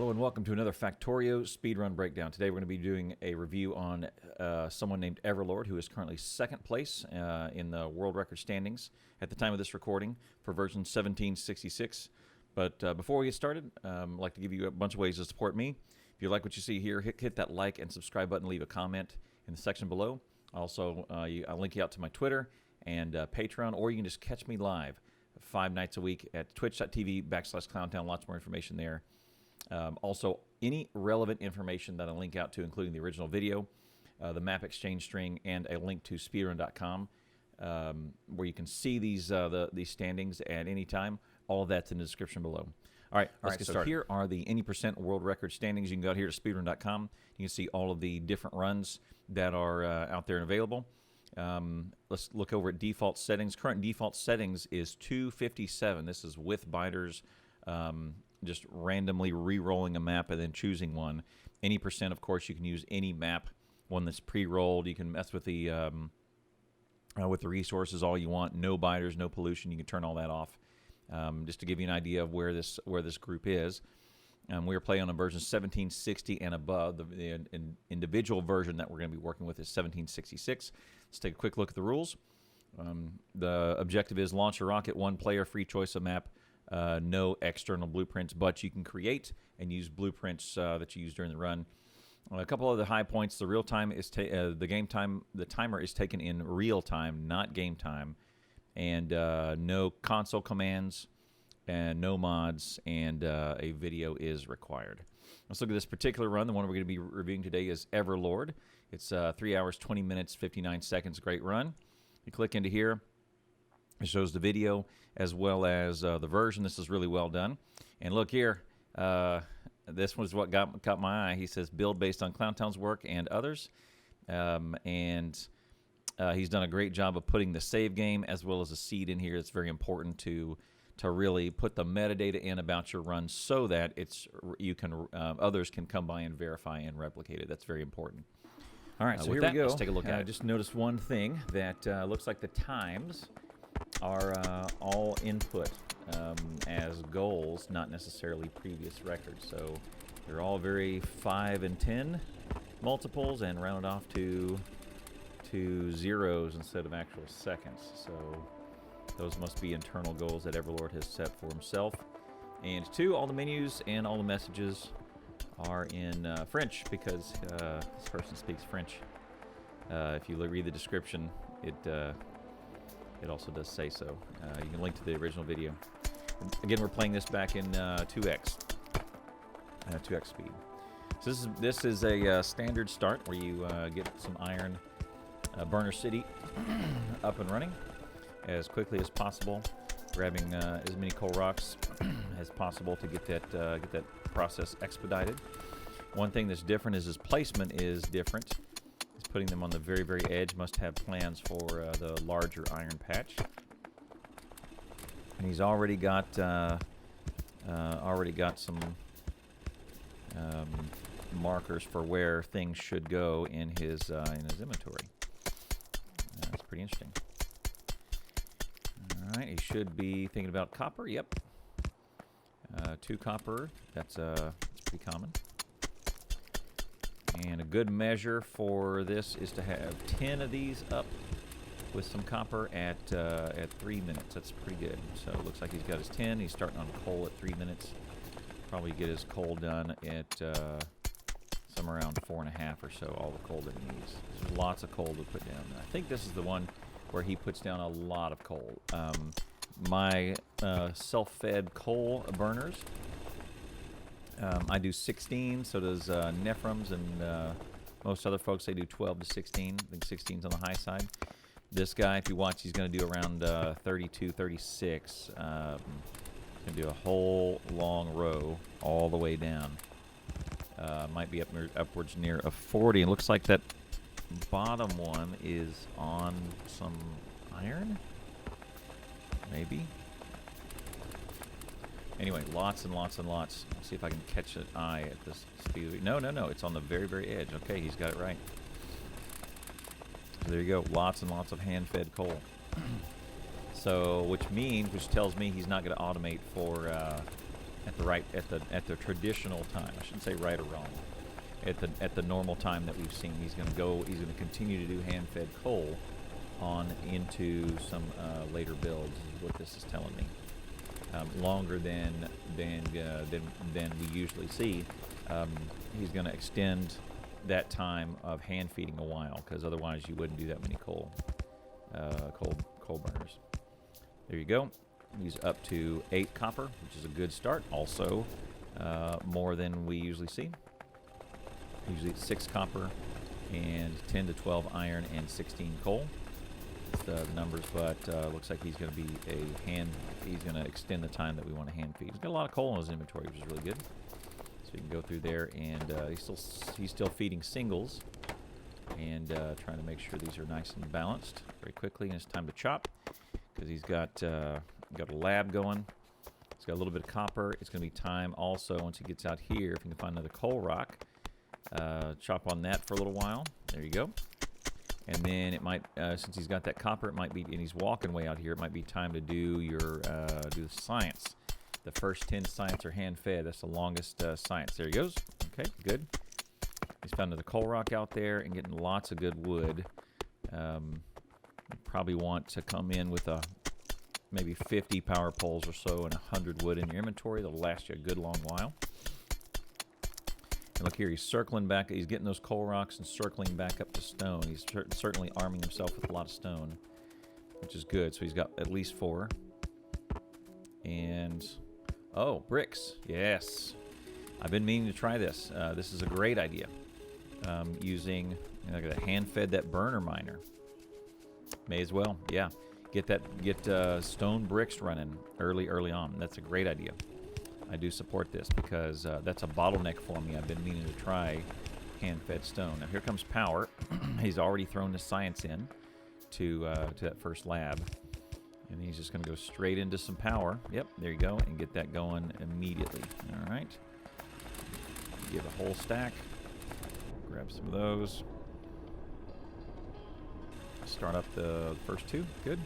Hello and welcome to another Factorio Speedrun Breakdown. Today we're going to be doing a review on someone named EverLord, who is currently second place in the world record standings at the time of this recording for version 1766. But before we get started, I'd like to give you a bunch of ways to support me. If you like what you see here, hit that like and subscribe button, leave a comment in the section below. Also, I'll link you out to my Twitter and Patreon, or you can just catch me live 5 nights a week at twitch.tv/clowntown. Lots more information there. Also, any relevant information that I link out to, including the original video, the map exchange string, and a link to speedrun.com, where you can see these standings at any time. All of that's in the description below. All right, let's get started. Here are the any % world record standings. You can go out here to speedrun.com. You can see all of the different runs that are out there and available. Let's look over at default settings. Current default settings is 257. This is with biters. Just randomly re-rolling a map and then choosing one. Any %, of course, you can use any map, one that's pre-rolled. You can mess with the resources all you want. No biters, no pollution. You can turn all that off. Just to give you an idea of where this group is. We are playing on a version 1760 and above. The individual version that we're going to be working with is 1766. Let's take a quick look at the rules. The objective is launch a rocket, one player, free choice of map. No external blueprints, but you can create and use blueprints that you use during the run. A couple of the high points: the real time is the game time. The timer is taken in real time, not game time, and no console commands, and no mods, and a video is required. Let's look at this particular run. The one we're going to be reviewing today is EverLord. It's 3 hours, 20 minutes, 59 seconds. Great run. You click into here. It shows the video as well as the version. This is really well done. And look here, this was what caught my eye. He says build based on Clowntown's work and others. He's done a great job of putting the save game as well as a seed in here. It's very important to really put the metadata in about your run so that others can come by and verify and replicate it. That's very important. All right, so here we go. Let's take a look at it. I just noticed one thing that looks like the times are all input as goals, not necessarily previous records. So they're all very 5 and 10 multiples and rounded off to zeros instead of actual seconds. So those must be internal goals that EverLord has set for himself. And 2, all the menus and all the messages are in French because this person speaks French. If you read the description, it also does say so. You can link to the original video. Again, we're playing this back in 2x speed. So this is a standard start where you get some iron burner city up and running as quickly as possible, grabbing as many coal rocks as possible to get that process expedited. One thing that's different is his placement is different. Putting them on the very, very edge. Must have plans for the larger iron patch. And he's already got some markers for where things should go in his inventory. That's pretty interesting. All right, he should be thinking about copper. Yep, 2 copper. That's pretty common. And a good measure for this is to have 10 of these up with some copper at 3 minutes. That's pretty good. So it looks like he's got his 10. He's starting on coal at 3 minutes. Probably get his coal done at somewhere around 4.5 or so, all the coal that he needs. There's lots of coal to put down. I think this is the one where he puts down a lot of coal. My self-fed coal burners, I do 16, so does Nephrums, and most other folks, they do 12 to 16. I think 16's on the high side. This guy, if you watch, he's going to do around 32, 36. He's going to do a whole long row all the way down. Might be upwards near a 40. It looks like that bottom one is on some iron, maybe. Anyway, lots and lots and lots. Let's see if I can catch an eye at this speed. No. It's on the very, very edge. Okay, he's got it right. So there you go. Lots and lots of hand-fed coal. So, which tells me he's not going to automate for at the traditional time. I shouldn't say right or wrong. At the normal time that we've seen, he's going to continue to do hand-fed coal on into some later builds, is what this is telling me. Longer than we usually see. He's going to extend that time of hand feeding a while, because otherwise you wouldn't do that many coal burners. There you go. He's up to 8 copper, which is a good start. Also, more than we usually see. Usually it's 6 copper and 10 to 12 iron and 16 coal. That's the numbers, but looks like he's going to be he's going to extend the time that we want to hand feed. He's got a lot of coal in his inventory, which is really good. So you can go through there, and he's still feeding singles and trying to make sure these are nice and balanced very quickly. And it's time to chop, because he's got a lab going. He's got a little bit of copper. It's going to be time also, once he gets out here, if he can find another coal rock, chop on that for a little while. There you go. And then it might, since he's got that copper, it might be, and he's walking way out here, it might be time to do your do the science. The first 10 science are hand-fed. That's the longest science. There he goes. Okay, good. He's found another coal rock out there and getting lots of good wood. You probably want to come in with maybe 50 power poles or so and 100 wood in your inventory. That'll last you a good long while. And look here, he's circling back. He's getting those coal rocks and circling back up to stone. He's certainly arming himself with a lot of stone, which is good. So he's got at least 4. And, oh, bricks. Yes. I've been meaning to try this. This is a great idea. Using, look at that, hand-fed that burner miner. May as well, yeah. Get stone bricks running early on. That's a great idea. I do support this, because that's a bottleneck for me. I've been meaning to try hand-fed stone. Now here comes power. He's already thrown the science in to that first lab, and he's just going to go straight into some power. Yep, there you go, and get that going immediately. All right. Give a whole stack. Grab some of those. Start up the first 2. Good.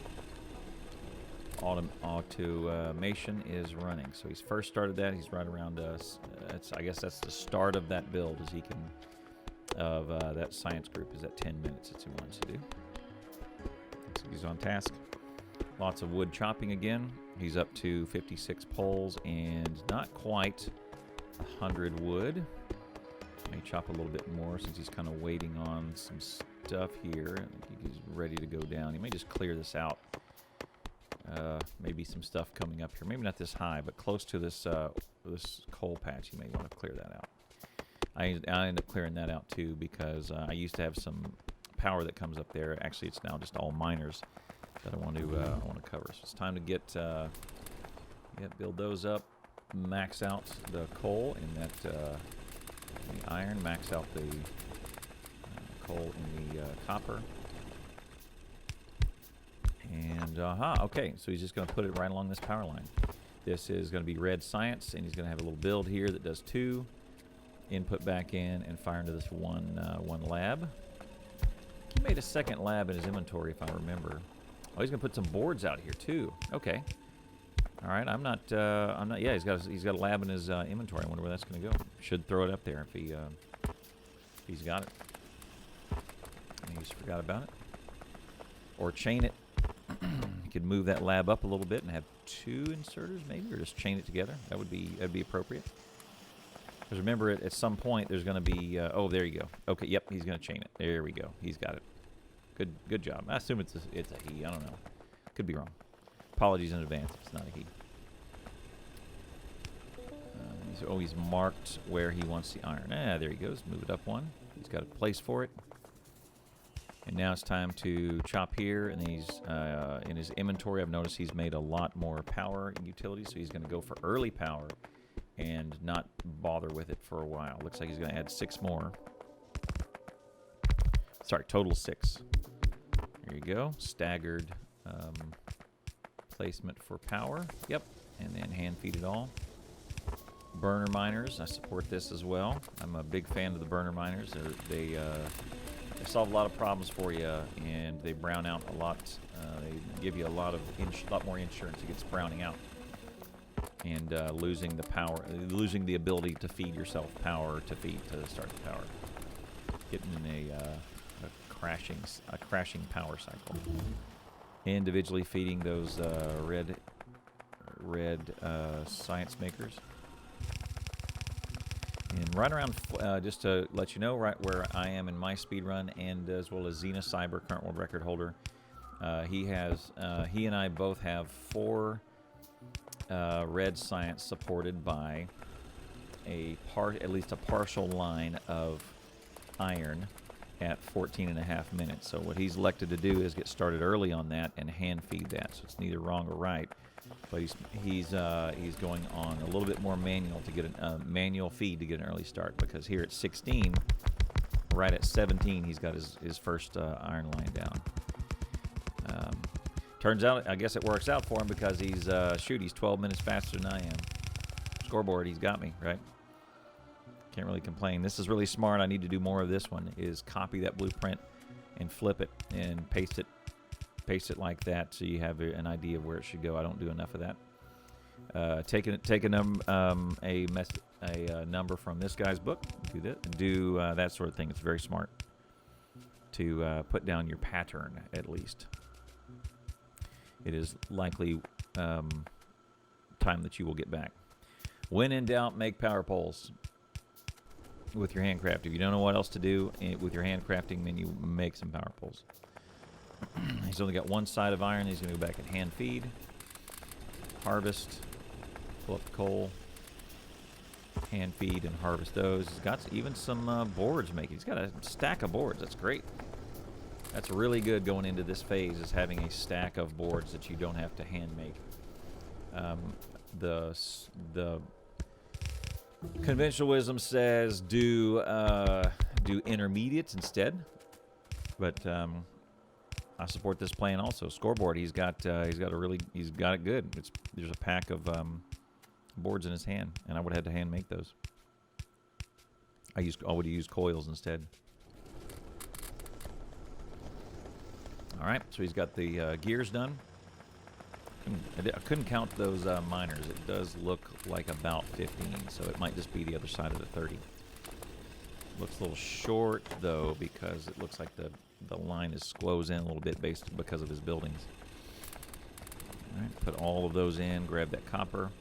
Automation is running. So he's first started that. He's right around us. I guess that's the start of that build, as he can that science group is at 10 minutes that he wants to do. So he's on task. Lots of wood chopping again. He's up to 56 poles and not quite 100 wood. May chop a little bit more since he's kind of waiting on some stuff here. I think he's ready to go down. He may just clear this out. Maybe some stuff coming up here. Maybe not this high, but close to this this coal patch. You may want to clear that out. I end up clearing that out too, because I used to have some power that comes up there. Actually, it's now just all miners that I want to cover. So it's time to get build those up, max out the coal in that the iron, max out the coal in the copper. And, okay, so he's just going to put it right along this power line. This is going to be red science, and he's going to have a little build here that does 2. Input back in and fire into this one lab. He made a second lab in his inventory, if I remember. Oh, he's going to put some boards out here, too. Okay. All right, I'm not, yeah, he's got a lab in his inventory. I wonder where that's going to go. Should throw it up there if he's got it. And he just forgot about it. Or chain it. You could move that lab up a little bit and have 2 inserters, maybe, or just chain it together. That'd be appropriate. Because remember, at some point there's going to be. Oh, there you go. Okay, yep, he's going to chain it. There we go. He's got it. Good job. I assume it's a he. I don't know. Could be wrong. Apologies in advance if it's not a he. He's always marked where he wants the iron. There he goes. Move it up 1. He's got a place for it. And now it's time to chop here, and he's in his inventory. I've noticed he's made a lot more power utilities, so he's going to go for early power and not bother with it for a while. Looks like he's going to add 6 more. Sorry, total 6. There you go. Staggered placement for power. Yep, and then hand feed it all. Burner miners, I support this as well. I'm a big fan of the burner miners. They solve a lot of problems for you, and they brown out a lot. They give you a lot more insurance against browning out. and losing the ability to feed yourself power to start the power. Getting in a crashing power cycle. Individually feeding those red science makers. And right around, just to let you know, right where I am in my speed run, and as well as Xena Cyber, current world record holder, he and I both have 4 red science supported by at least a partial line of iron at 14.5 minutes. So what he's elected to do is get started early on that and hand feed that. So it's neither wrong or right. But he's going on a little bit more manual to get a manual feed to get an early start, because here at 16, right at 17, he's got his first iron line down. Turns out, I guess it works out for him, because he's 12 minutes faster than I am. Scoreboard, he's got me, right? Can't really complain. This is really smart. I need to do more of this one, is copy that blueprint and flip it and paste it like that, so you have an idea of where it should go. I don't do enough of that. Take a number from this guy's book. Do that. Do that sort of thing. It's very smart to put down your pattern at least. It is likely time that you will get back. When in doubt, make power poles with your handcraft. If you don't know what else to do with your handcrafting, then you make some power poles. He's only got one side of iron. He's going to go back and hand feed, harvest, pull up the coal, hand feed and harvest those. He's got even some boards making. He's got a stack of boards. That's great. That's really good going into this phase, is having a stack of boards that you don't have to hand make. The conventional wisdom says do intermediates instead, but I support this plan also. Scoreboard, he's got it good. There's a pack of boards in his hand, and I would have had to hand make those. I would have used coils instead. All right, so he's got the gears done. I couldn't count those miners. It does look like about 15, so it might just be the other side of the 30. Looks a little short though, because it looks like the line glows in a little bit because of his buildings. All right, put all of those in. Grab that copper.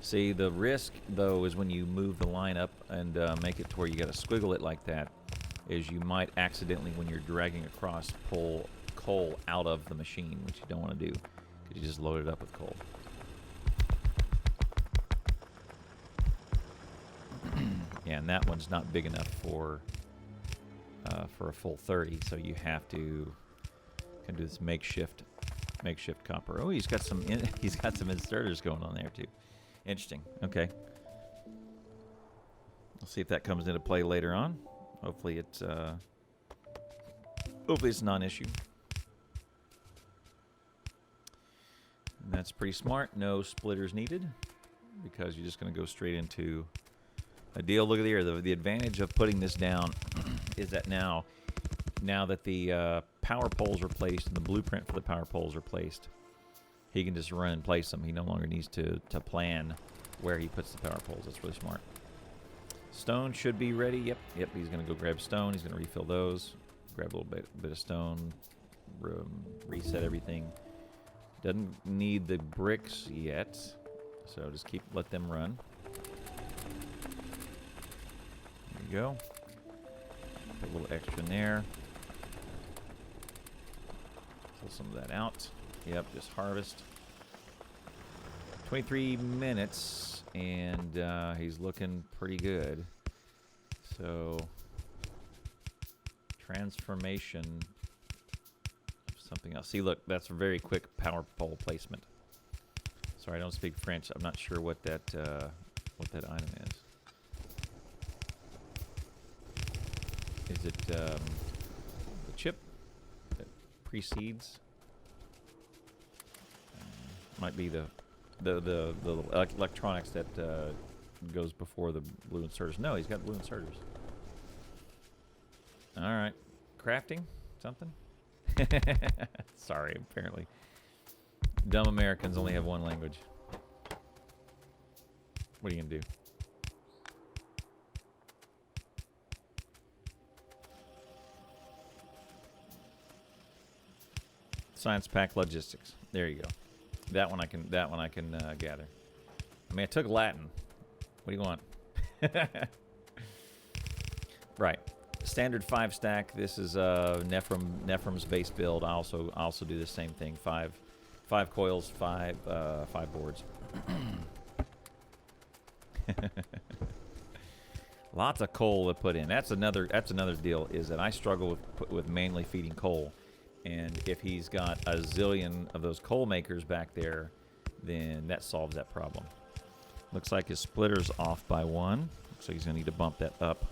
See, the risk though is when you move the line up and make it to where you got to squiggle it like that, is you might accidentally, when you're dragging across, pull coal out of the machine, which you don't want to do, because you just load it up with coal. Yeah, and that one's not big enough for a full 30, so you have to do this makeshift copper. Oh, he's got some inserters going on there too. Interesting. Okay, we'll see if that comes into play later on. Hopefully it's a non-issue. And that's pretty smart. No splitters needed, because you're just going to go straight into a deal. Look at here. The advantage of putting this down is that now that the power poles are placed and the blueprint for the power poles are placed, he can just run and place them. He no longer needs to plan where he puts the power poles. That's really smart. Stone should be ready. Yep. He's going to go grab stone. He's going to refill those. Grab a little bit of stone. Reset everything. Doesn't need the bricks yet, so just let them run. There you go. Put a little extra in there. Pull some of that out. Yep, just harvest. 23 minutes, and he's looking pretty good. So, transformation of something else. See, look, that's a very quick power pole placement. Sorry, I don't speak French. I'm not sure what that item is. Is it the chip that precedes? Might be the electronics that goes before the blue inserters. No, he's got blue inserters. All right, crafting something. Sorry, apparently dumb Americans only have one language. What are you gonna do? Science pack logistics. There you go. That one I can gather. I mean, I took Latin. What do you want? Right. Standard 5 stack. This is Nephrum's base build. I also do the same thing. Five coils, five boards. Lots of coal to put in. That's another deal. Is that I struggle with manually feeding coal, and if he's got a zillion of those coal makers back there, then that solves that problem. Looks like his splitter's off by 1. Looks like he's gonna need to bump that up.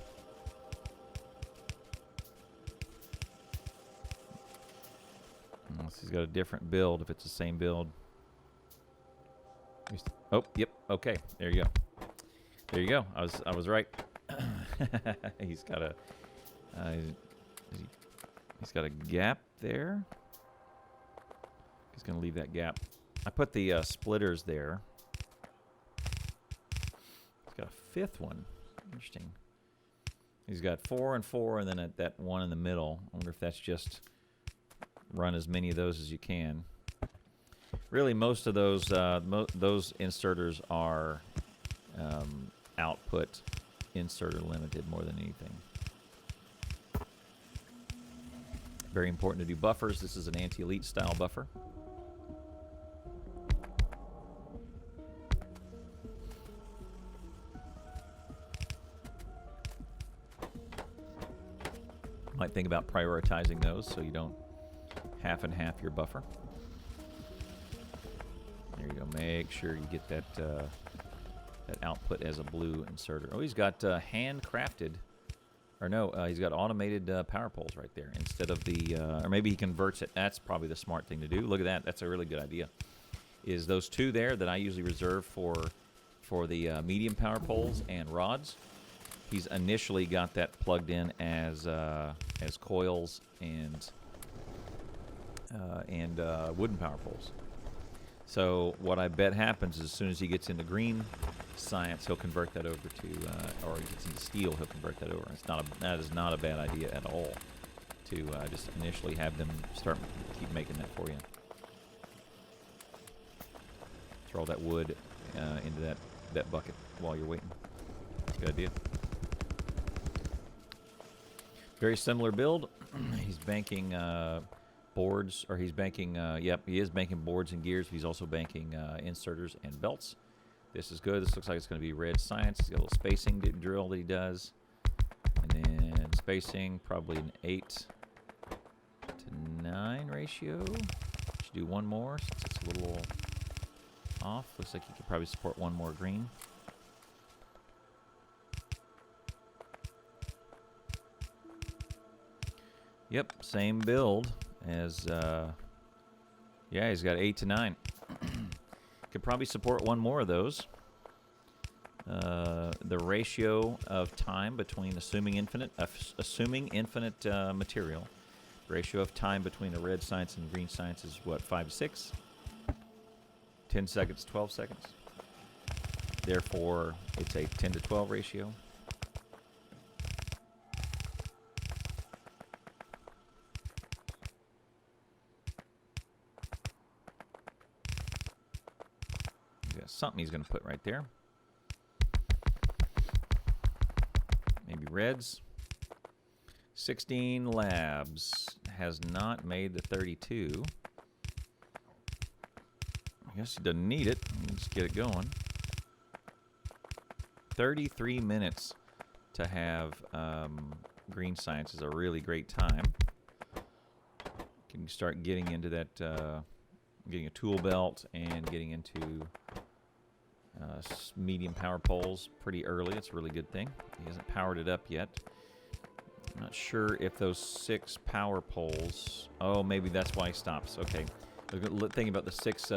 Unless he's got a different build. If it's the same build. Oh, yep. Okay, there you go. There you go. I was right. He's got a he's got a gap there. He's gonna leave that gap. I put the splitters there. He's got a 5th one. Interesting. He's got 4 and 4, and then that one in the middle. I wonder if that's just run as many of those as you can. Really, most of those those inserters are output inserter limited more than anything. Very important to do buffers. This is an anti-elite style buffer. Might think about prioritizing those so you don't half and half your buffer. There you go. Make sure you get that that output as a blue inserter. Oh, he's got handcrafted, or no, he's got automated power poles right there instead of the, or maybe he converts it. That's probably the smart thing to do. Look at that. That's a really good idea. Is those 2 there that I usually reserve for the medium power poles and rods. He's initially got that plugged in as coils and wooden power poles. So what I bet happens is as soon as he gets into green science, he'll convert that over to, or he gets into steel, he'll convert that over. That is not a bad idea at all to just initially have them keep making that for you. Throw that wood into that bucket while you're waiting. That's a good idea. Very similar build. He's banking boards, or he's banking, yep, he is banking boards and gears. He's also banking inserters and belts. This is good. This looks like it's going to be red science. He's got a little spacing drill that he does. And then spacing, probably an 8:9 ratio. Should do one more since it's a little off. Looks like he could probably support one more green. Yep, same build as, yeah, he's got 8 to 9. Could probably support one more of those. The ratio of time between assuming infinite material, ratio of time between a red science and green science is what, 5 to 6? 10 seconds, 12 seconds. Therefore, it's a 10 to 12 ratio. Something he's going to put right there. Maybe reds. 16 Labs has not made the 32. I guess he doesn't need it. Let's get it going. 33 minutes to have green science is a really great time. You can start getting into that, getting a tool belt and getting into medium power poles pretty early. It's a really good thing. He hasn't powered it up yet. I'm not sure if those 6 power poles. Oh, maybe that's why he stops. Okay. Thinking about the 6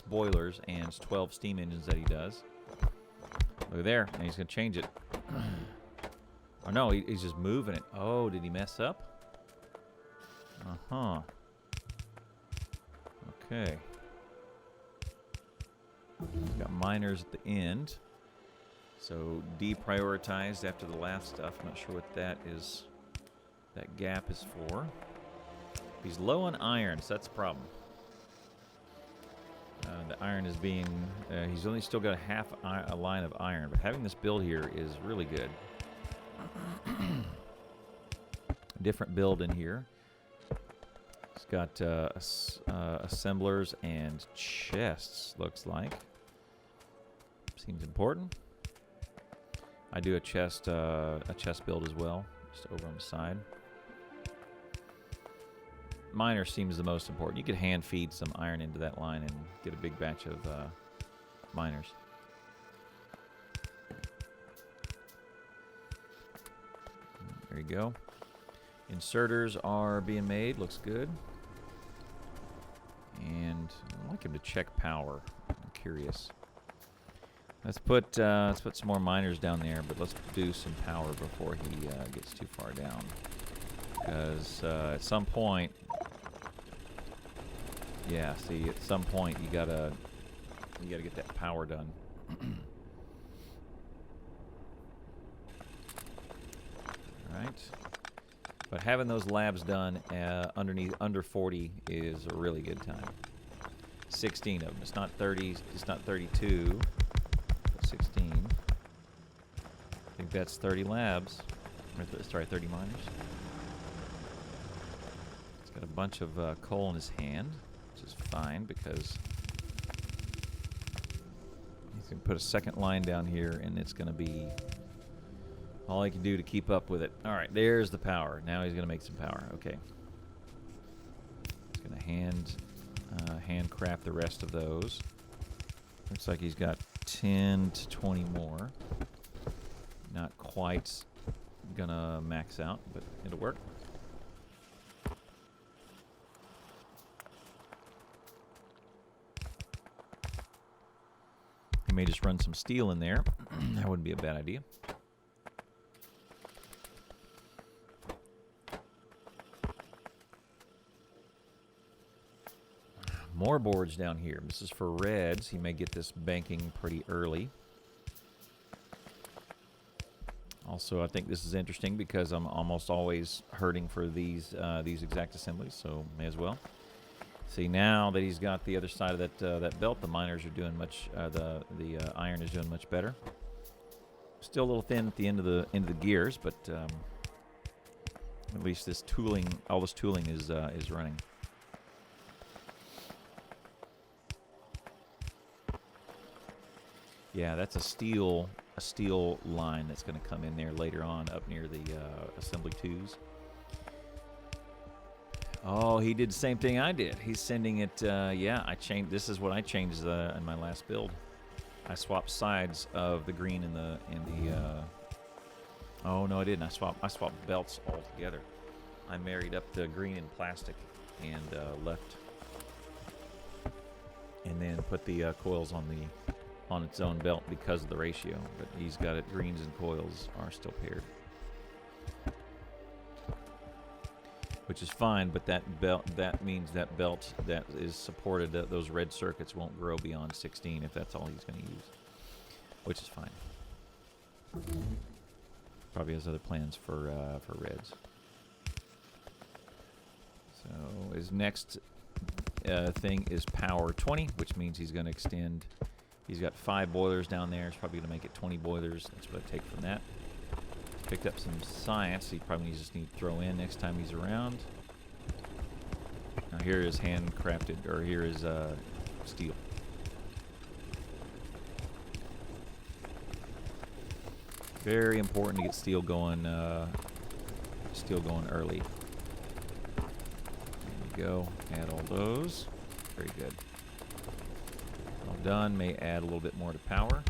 boilers and 12 steam engines that he does. Look there, and he's gonna change it. Oh no, he's just moving it. Oh, did he mess up? Uh-huh. Okay. He's got miners at the end. So deprioritized after the last stuff. I'm not sure what that is. That gap is for. He's low on iron, so that's a problem. The iron is being... he's only still got a line of iron, but having this build here is really good. Different build in here. It's got assemblers and chests, looks like. Seems important. I do a chest build as well, just over on the side. Miner seems the most important. You could hand feed some iron into that line and get a big batch of miners. There you go. Inserters are being made. Looks good. And I'd like him to check power. I'm curious. Let's put some more miners down there, but let's do some power before he gets too far down. Because at some point, yeah, see, at some point you gotta get that power done. All right. But having those labs done under 40 is a really good time. 16 of them. It's not 30. It's not 32. But 16. I think that's 30 labs. Sorry, 30 miners. He's got a bunch of coal in his hand, which is fine because he's going to put a second line down here, and it's going to be all he can do to keep up with it. All right, there's the power. Now he's going to make some power. Okay. He's going to handcraft the rest of those. Looks like he's got 10 to 20 more. Not quite going to max out, but it'll work. He may just run some steel in there. That wouldn't be a bad idea. More boards down here. This is for reds. He may get this banking pretty early. Also, I think this is interesting because I'm almost always hurting for these exact assemblies, so may as well. See, now that he's got the other side of that belt, the miners are doing much. The iron is doing much better. Still a little thin at the end of the gears, but at least this tooling, all this tooling is running. Yeah, that's a steel line that's going to come in there later on up near the assembly 2s. Oh, he did the same thing I did. He's sending it. Yeah, I changed. This is what I changed in my last build. I swapped sides of the green and the. Oh no, I didn't. I swapped belts altogether. I married up the green and plastic and left, and then put the coils on its own belt because of the ratio. But he's got it. Greens and coils are still paired, which is fine. But that means that belt that is supported, those red circuits won't grow beyond 16 if that's all he's going to use, which is fine. Probably has other plans for reds. So his next thing is power 20, which means he's going to extend. He's got 5 boilers down there. He's probably going to make it 20 boilers. That's what I take from that. Picked up some science he probably just need to throw in next time he's around. Now here is handcrafted, or here is steel. Very important to get steel going early. There you go. Add all those. Very good. All done. May add a little bit more to power.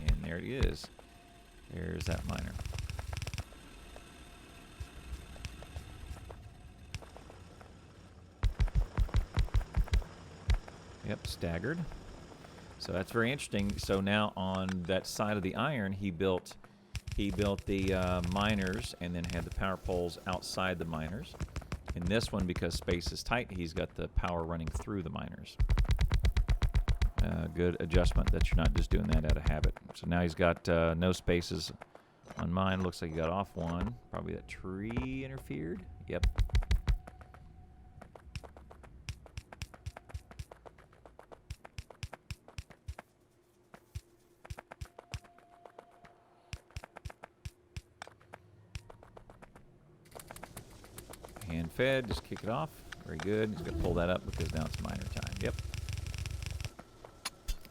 And there it is. There's that miner. Yep, staggered. So that's very interesting. So now on that side of the iron, he built the miners and then had the power poles outside the miners. In this one, because space is tight, he's got the power running through the miners. good adjustment that you're not just doing that out of habit. So now he's got no spaces on mine. Looks like he got off one. Probably that tree interfered. Yep. Hand fed, just kick it off. Very good. He's going to pull that up because now it's minor time. Yep.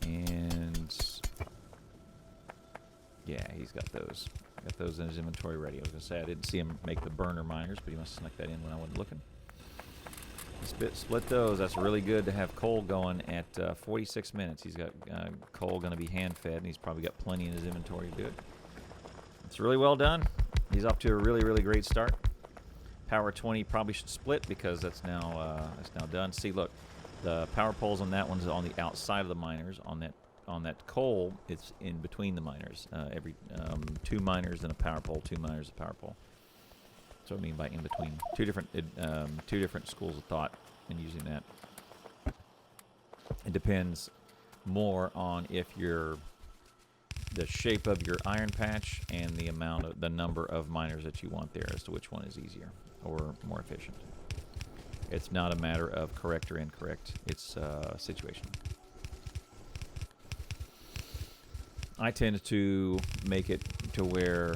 And yeah, he's got those. Got those in his inventory ready. I was going to say I didn't see him make the burner miners, but he must have snuck that in when I wasn't looking. Split those. That's really good to have Cole going at 46 minutes. He's got Cole going to be hand fed, and he's probably got plenty in his inventory to do it. It's really well done. He's off to a really, really great start. Power 20 probably should split because that's now done. See, look, the power poles on that one's on the outside of the miners. On that coal, it's in between the miners. Every 2 miners and a power pole, 2 miners, a power pole. That's what I mean by in between. Two different schools of thought in using that. It depends more on if the shape of your iron patch and the number of miners that you want there as to which one is easier or more efficient. It's not a matter of correct or incorrect. It's situational. I tend to make it to where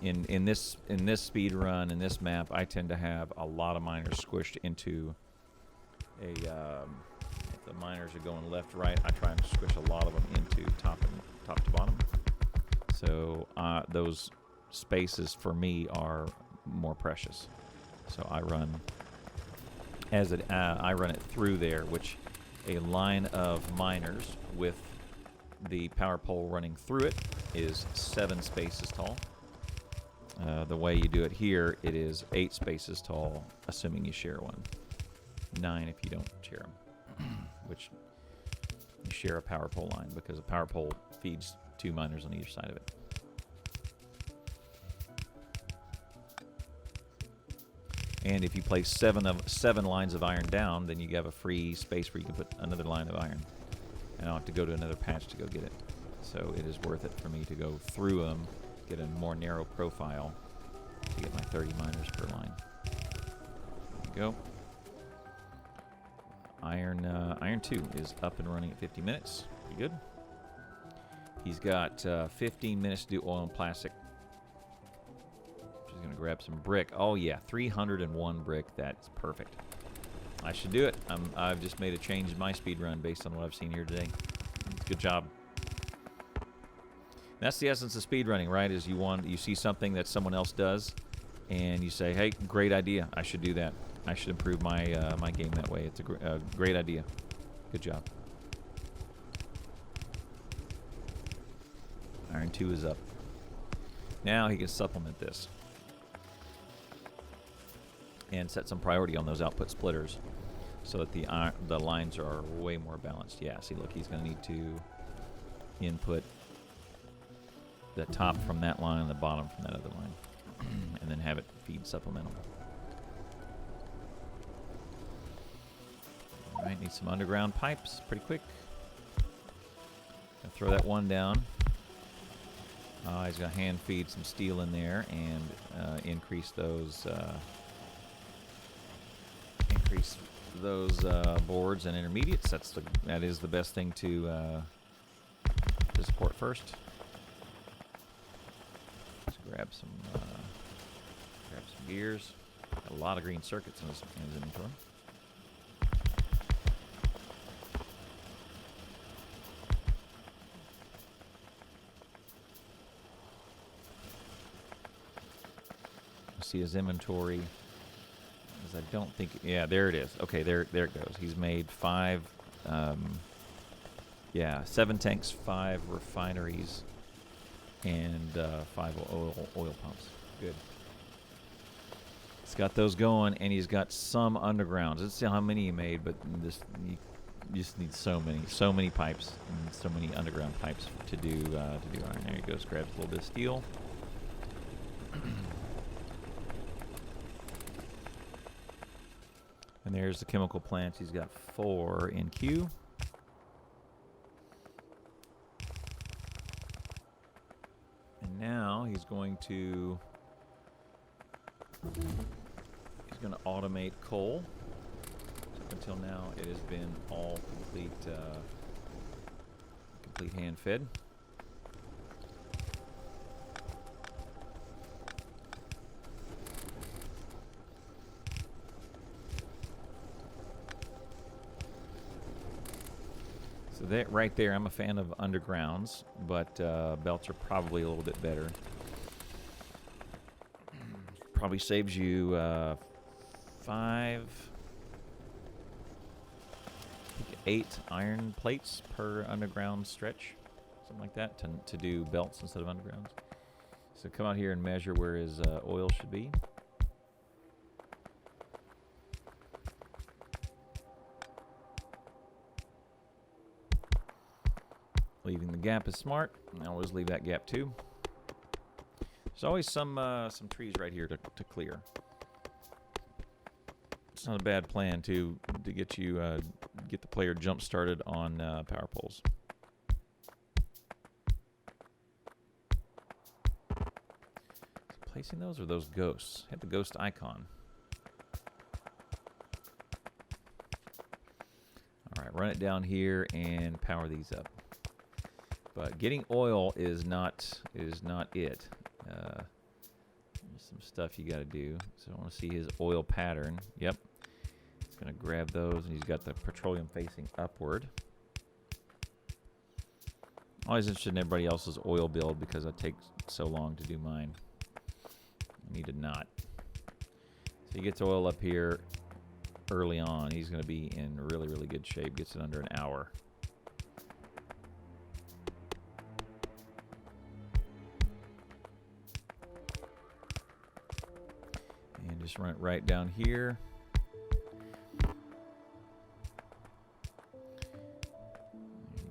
in this speed run, in this map, I tend to have a lot of miners squished into a if the miners are going left, right, I try and squish a lot of them into top to bottom. So those spaces for me are more precious. So I run I run it through there, which a line of miners with the power pole running through it is 7 spaces tall. The way you do it here, it is 8 spaces tall, assuming you share one. 9 if you don't share them, which you share a power pole line because a power pole feeds 2 miners on either side of it. And if you place 7 lines of iron down, then you have a free space where you can put another line of iron. And I don't have to go to another patch to go get it. So it is worth it for me to go through them, get a more narrow profile to get my 30 miners per line. There you go. Iron 2 is up and running at 50 minutes. Pretty good. He's got 15 minutes to do oil and plastic. Just going to grab some brick. Oh, yeah, 301 brick. That's perfect. I should do it. I've just made a change in my speed run based on what I've seen here today. Good job. That's the essence of speed running, right? Is you see something that someone else does, and you say, "Hey, great idea! I should do that. I should improve my my game that way." It's a great idea. Good job. Iron 2 is up. Now he can supplement this and set some priority on those output splitters so that the lines are way more balanced. Yeah, see, look, he's going to need to input the top from that line and the bottom from that other line, and then have it feed supplemental. All right, need some underground pipes pretty quick. Gonna throw that one down. He's going to hand feed some steel in there and increase those boards and intermediates. That is the best thing to support first. Let's grab some gears. Got a lot of green circuits in his inventory. See his inventory. I don't think. Yeah, there it is. Okay, there it goes. He's made 5. 7 tanks, 5 refineries, and 5 oil pumps. Good. He's got those going, and he's got some undergrounds. Let's see how many he made, but you just need so many pipes, and so many underground pipes to do iron. There he goes. Grabs a little bit of steel. And there's the chemical plants. He's got 4 in queue. he's going to automate coal. Up until now, it has been all complete hand fed. So that right there, I'm a fan of undergrounds, but belts are probably a little bit better. Probably saves you 8 iron plates per underground stretch, something like that, to do belts instead of undergrounds. So come out here and measure where his oil should be. Leaving the gap is smart. I always leave that gap too. There's always some trees right here to clear. It's not a bad plan to get you get the player jump started on power poles. Placing those or those ghosts? Hit the ghost icon. All right, run it down here and power these up. But getting oil is not it. There's some stuff you got to do. So I want to see his oil pattern. Yep. He's going to grab those, and he's got the petroleum facing upward. Always interested in everybody else's oil build because it takes so long to do mine. I need to not. So he gets oil up here early on. He's going to be in really, really good shape. Gets it under an hour. And just run it right down here. There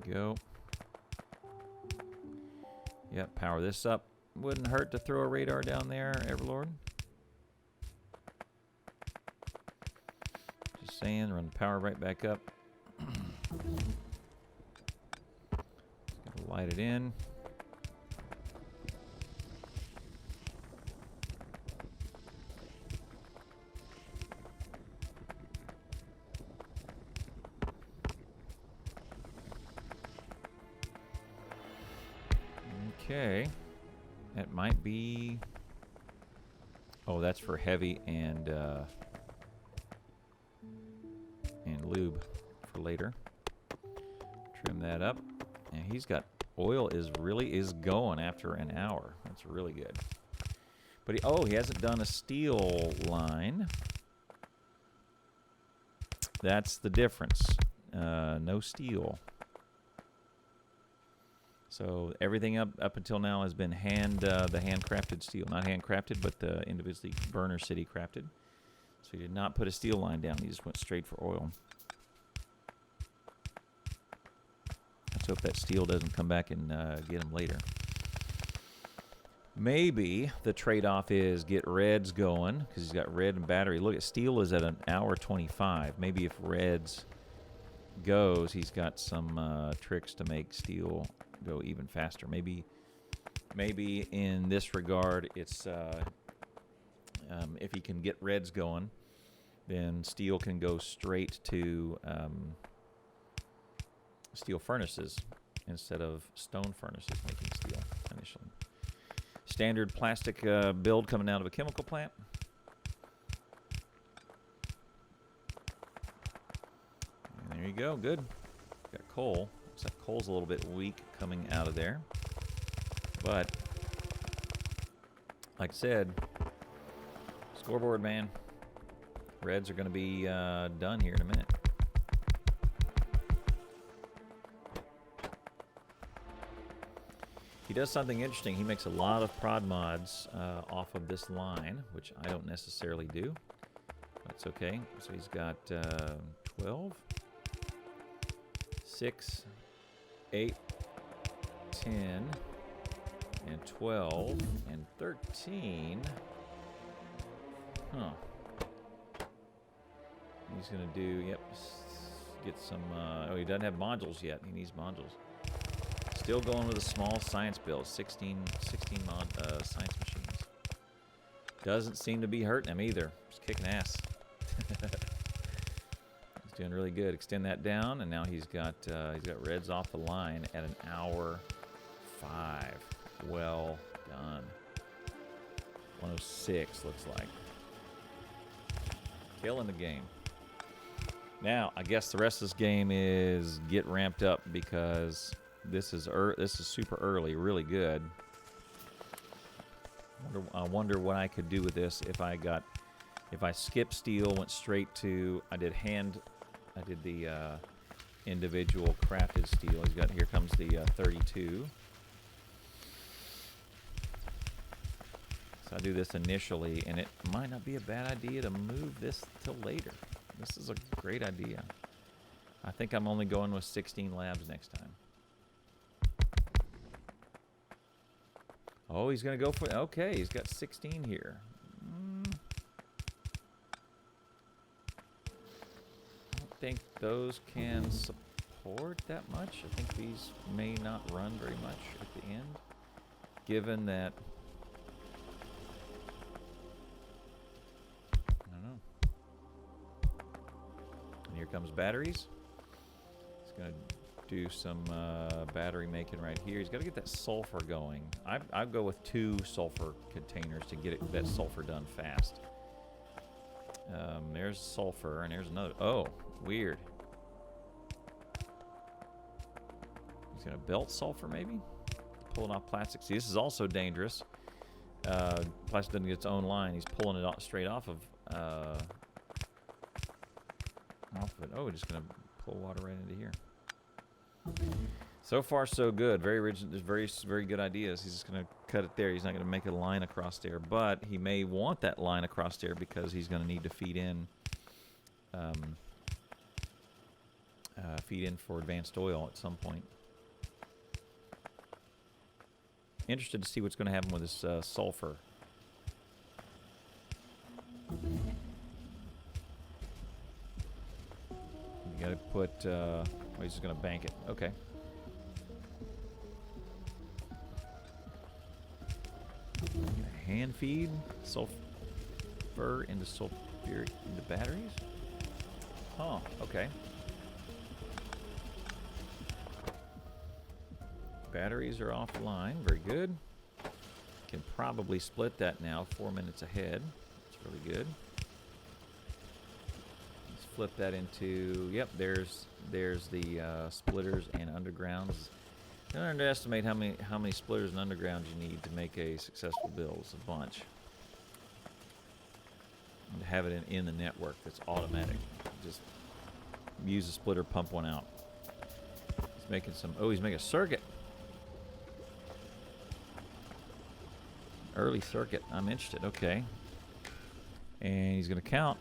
you go. Yep, power this up. Wouldn't hurt to throw a radar down there, EverLord. Just saying, run the power right back up. Just gonna light it in. Okay. That might be... Oh, that's for heavy and lube for later. Trim that up. And he's got... Oil is going after an hour. That's really good. But he hasn't done a steel line. That's the difference. No steel. So everything up until now has been the handcrafted steel. Not handcrafted, but the individually burner city crafted. So he did not put a steel line down. He just went straight for oil. Let's hope that steel doesn't come back and get him later. Maybe the trade-off is get reds going, because he's got red and battery. Look, steel is at an hour 25. Maybe if reds goes, he's got some tricks to make steel go even faster. Maybe in this regard, it's if he can get reds going, then steel can go straight to steel furnaces instead of stone furnaces making steel initially. Standard plastic build coming out of a chemical plant. And there you go, good. Got coal. Except coal's a little bit weak coming out of there. But, like I said, scoreboard, man. Reds are going to be done here in a minute. He does something interesting. He makes a lot of prod mods off of this line, which I don't necessarily do. That's okay. So he's got 12, 6, 8, 10, and 12, and 13. Huh. He's going to do, yep, get some, he doesn't have modules yet. He needs modules. Still going with a small science build, 16 mod science machines. Doesn't seem to be hurting him either. Just kicking ass. He's doing really good. Extend that down, and now he's got reds off the line at an hour 5. Well done. 106 looks like. Killing the game. Now, I guess the rest of this game is get ramped up because this is super early, really good. I wonder what I could do with this if I skipped steel, went straight to I did the individual crafted steel. Here comes the 32. So I do this initially, and it might not be a bad idea to move this till later. This is a great idea. I think I'm only going with 16 labs next time. Oh, he's going to go for... Okay, he's got 16 here. I don't think those can support that much. I think these may not run very much at the end, given that... I don't know. And here comes batteries. He's going to do some battery making right here. He's got to get that sulfur going. I'd go with 2 sulfur containers to get that sulfur done fast. There's sulfur, and there's another. Oh, weird. He's going to belt sulfur, maybe? Pulling off plastic. See, this is also dangerous. Plastic doesn't get its own line. He's pulling it straight off of it. Oh, we're just going to pull water right into here. So far, so good. Very original. There's very good ideas. He's just going to cut it there. He's not going to make a line across there, but he may want that line across there because he's going to need to feed in for advanced oil at some point. Interested to see what's going to happen with this sulfur. You got to put. Oh, he's just going to bank it. Okay. Hand feed sulfur into sulfuric into batteries. Huh. Okay. Batteries are offline. Very good. Can probably split that now. 4 minutes ahead. That's really good. Let's flip that into. Yep. There's the splitters and undergrounds. Don't underestimate how many splitters and undergrounds you need to make a successful build. It's a bunch. And to have it in the network that's automatic. Just use a splitter, pump one out. He's making some. Oh, he's making a circuit. Early circuit. I'm interested. Okay. And he's going to count.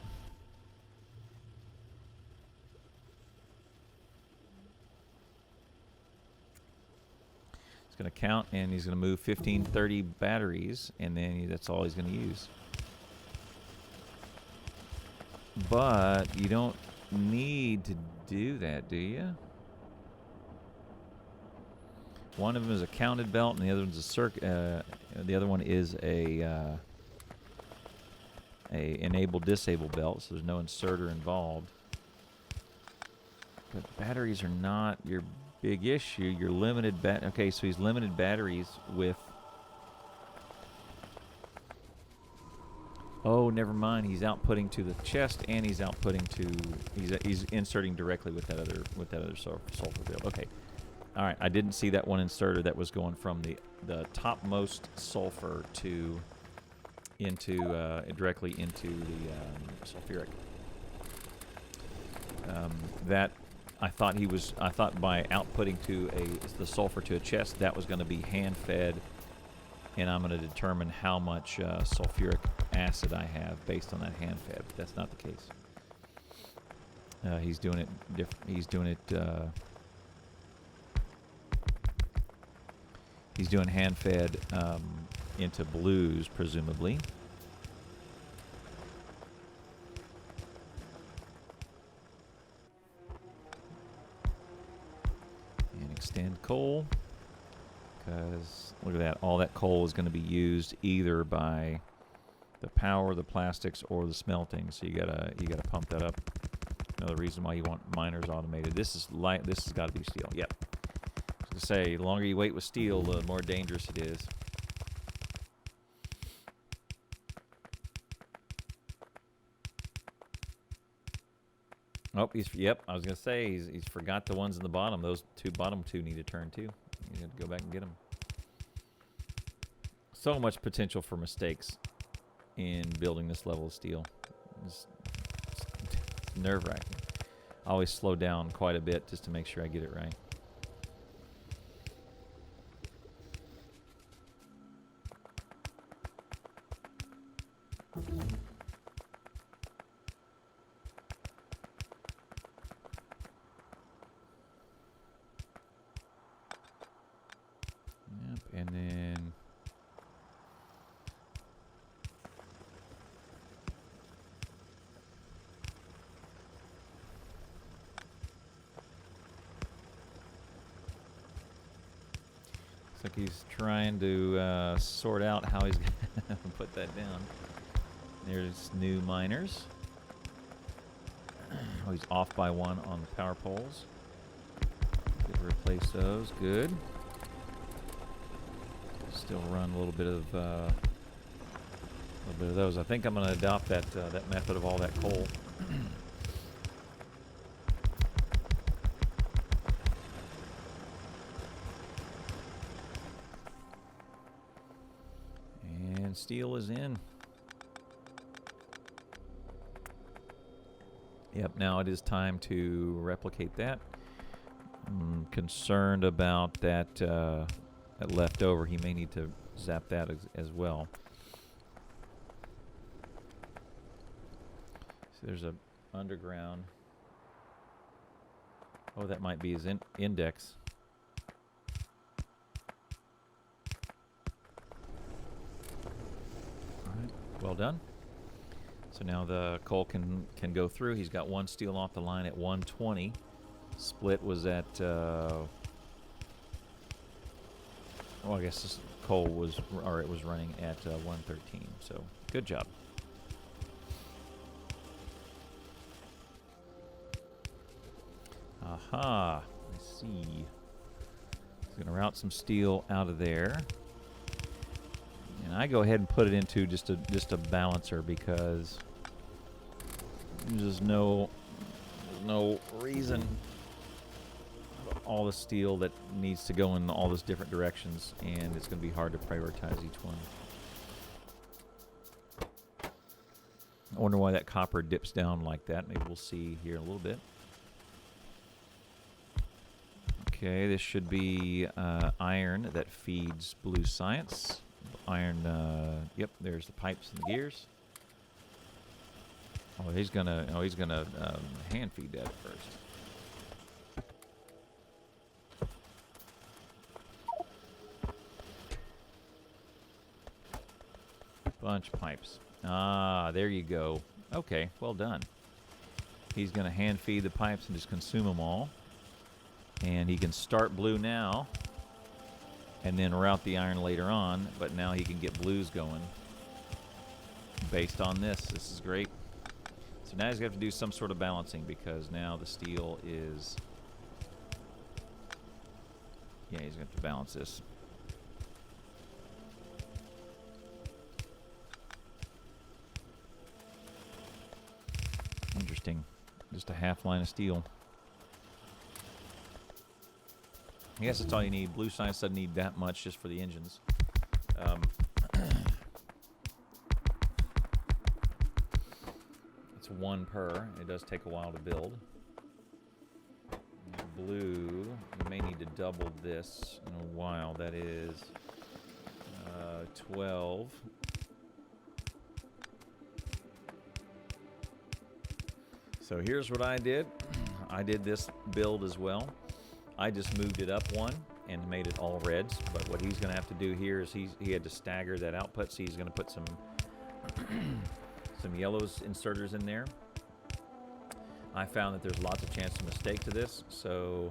He's going to count, and he's going to move 15, 30 batteries, and then that's all he's going to use. But you don't need to do that, do you? One of them is a counted belt, and the other one's a circuit. The other one is a enable-disable belt, so there's no inserter involved. But batteries are not your big issue. You're limited. Okay, so he's limited batteries with. Oh, never mind. He's outputting to the chest, and he's outputting to. He's inserting directly with that other sulfur build. Okay. All right, I didn't see that one inserter that was going from the topmost sulfur to directly into the sulfuric. That I thought by outputting to the sulfur to a chest that was going to be hand fed, and I'm going to determine how much sulfuric acid I have based on that hand fed. But that's not the case. He's doing it. He's doing hand-fed into blues, presumably. And extend coal. because look at that. All that coal is going to be used either by the power, the plastics, or the smelting. So you gotta pump that up. Another reason why you want miners automated. This is light. This has got to be steel. Yep. I was gonna say, the longer you wait with steel, the more dangerous it is. Oh, yep. I was gonna say he's forgot the ones in the bottom. Those bottom two need to turn too. You have to go back and get them. So much potential for mistakes in building this level of steel. It's nerve-wracking. I always slow down quite a bit just to make sure I get it right. Yep, and then looks like he's trying to sort out how he's going to put that down. There's new miners. Oh, he's off by one on the power poles. Replace those. Good. Still run a little bit of those. I think I'm going to adopt that that method of all that coal. And steel is in. Yep, now it is time to replicate that. I'm concerned about that, that leftover. He may need to zap that as well. So there's a underground. Oh, that might be his index. All right, well done. So now the coal can go through. He's got one steel off the line at 120. Split was at, oh, I guess this coal was, or it was running at 113. So good job. Aha, I see. He's going to route some steel out of there. And I go ahead and put it into just a balancer because there's no reason all the steel that needs to go in all those different directions, and it's going to be hard to prioritize each one. I wonder why that copper dips down like that. Maybe we'll see here in a little bit. Okay, this should be iron that feeds blue science. Iron, yep, there's the pipes and the gears. Oh, he's gonna hand feed that first. Bunch of pipes. Ah, there you go. Okay, well done. He's gonna hand feed the pipes and just consume them all. And he can start blue now and then route the iron later on, but now he can get blues going based on this. This is great. So now he's going to have to do some sort of balancing because now the steel is, yeah, he's going to have to balance this. Interesting. Just a half line of steel. I guess that's all you need. Blue science doesn't need that much just for the engines. It's one per. It does take a while to build. Blue, you may need to double this in a while. That is 12. So here's what I did. I did this build as well. I just moved it up one and made it all reds, but what he's going to have to do here is he had to stagger that output, so he's going to put some some yellows inserters in there. I found that there's lots of chance of mistake to this, so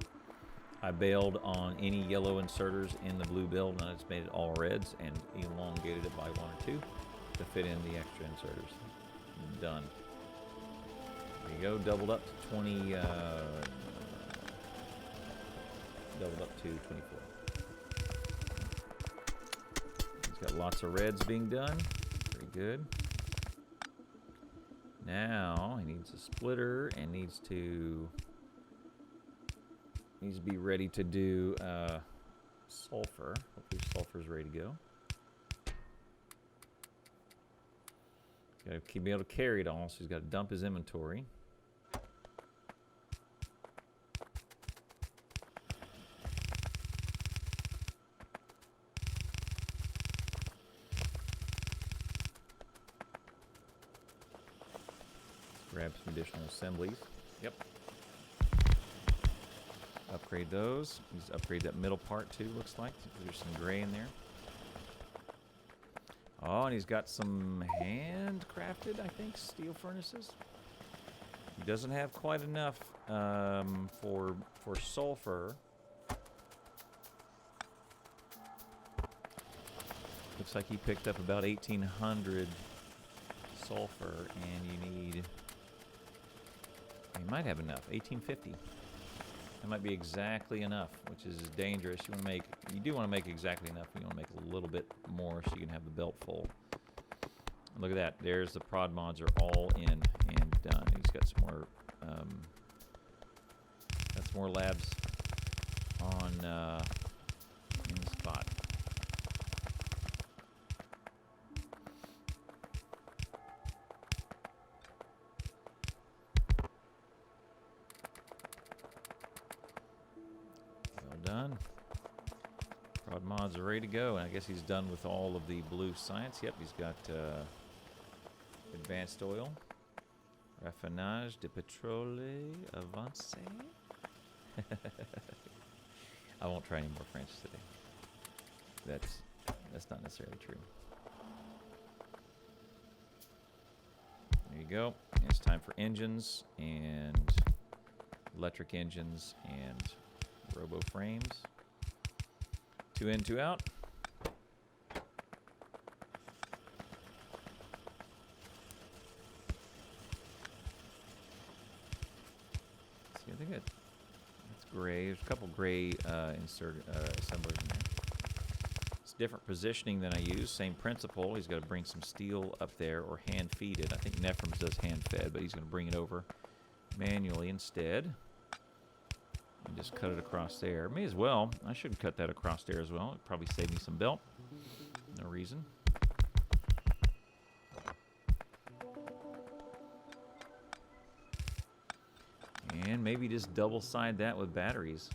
I bailed on any yellow inserters in the blue build, and I just made it all reds and elongated it by 1 or 2 to fit in the extra inserters. Done. There you go, doubled up to 20, doubled up to 24. He's got lots of reds being done. Very good. Now he needs a splitter and needs to be ready to do sulfur. Hopefully sulfur's ready to go. Got to be able to carry it all, so he's got to dump his inventory. Grab some additional assemblies. Yep. Upgrade those. He's upgrade that middle part too, looks like. There's some gray in there. Oh, and he's got some handcrafted, I think, steel furnaces. He doesn't have quite enough for sulfur. Looks like he picked up about 1,800 sulfur, and you need... You might have enough, 1,850. That might be exactly enough, which is dangerous. You do want to make exactly enough. You want to make a little bit more so you can have the belt full. Look at that. There's the prod mods are all in and done. He's got some more labs on in the spot. Done. Prod mods are ready to go, and I guess he's done with all of the blue science. Yep, he's got advanced oil, raffinage de pétrole avancé. I won't try any more French today. That's not necessarily true. There you go. And it's time for engines and electric engines and robo frames. 2 in, 2 out. See, I think that's gray. There's a couple gray assemblers in there. It's different positioning than I use. Same principle. He's got to bring some steel up there or hand feed it. I think Nephrem's does hand fed, but he's going to bring it over manually instead. And just cut it across there. May as well. I should cut that across there as well. It'd probably save me some belt. No reason. And maybe just double side that with batteries.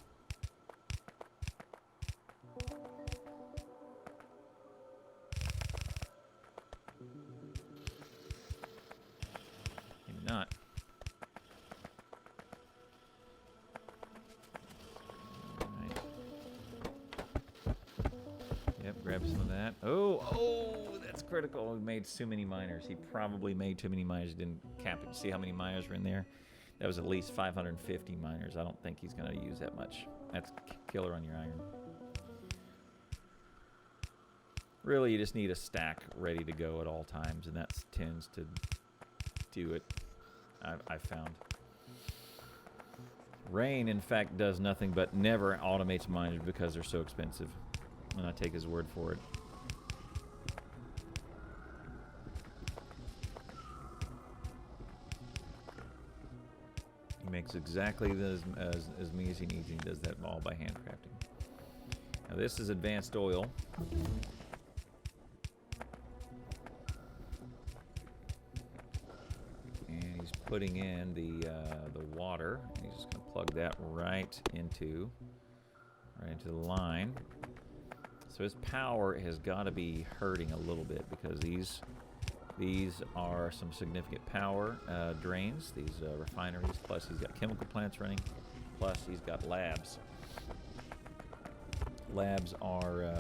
Maybe not. Grab some of that. Oh, that's critical. We made too many miners. He probably made too many miners. Didn't cap it. See how many miners were in there? That was at least 550 miners. I don't think he's going to use that much. That's killer on your iron. Really, you just need a stack ready to go at all times, and that tends to do it, I've found. Rain, in fact, does nothing but never automates miners because they're so expensive. And I take his word for it. He makes exactly as many as he needs. He does that all by handcrafting. Now this is advanced oil. And he's putting in the water. He's just going to plug that right into the line. So his power has got to be hurting a little bit because these are some significant power drains, these refineries, plus he's got chemical plants running, plus he's got labs. Labs are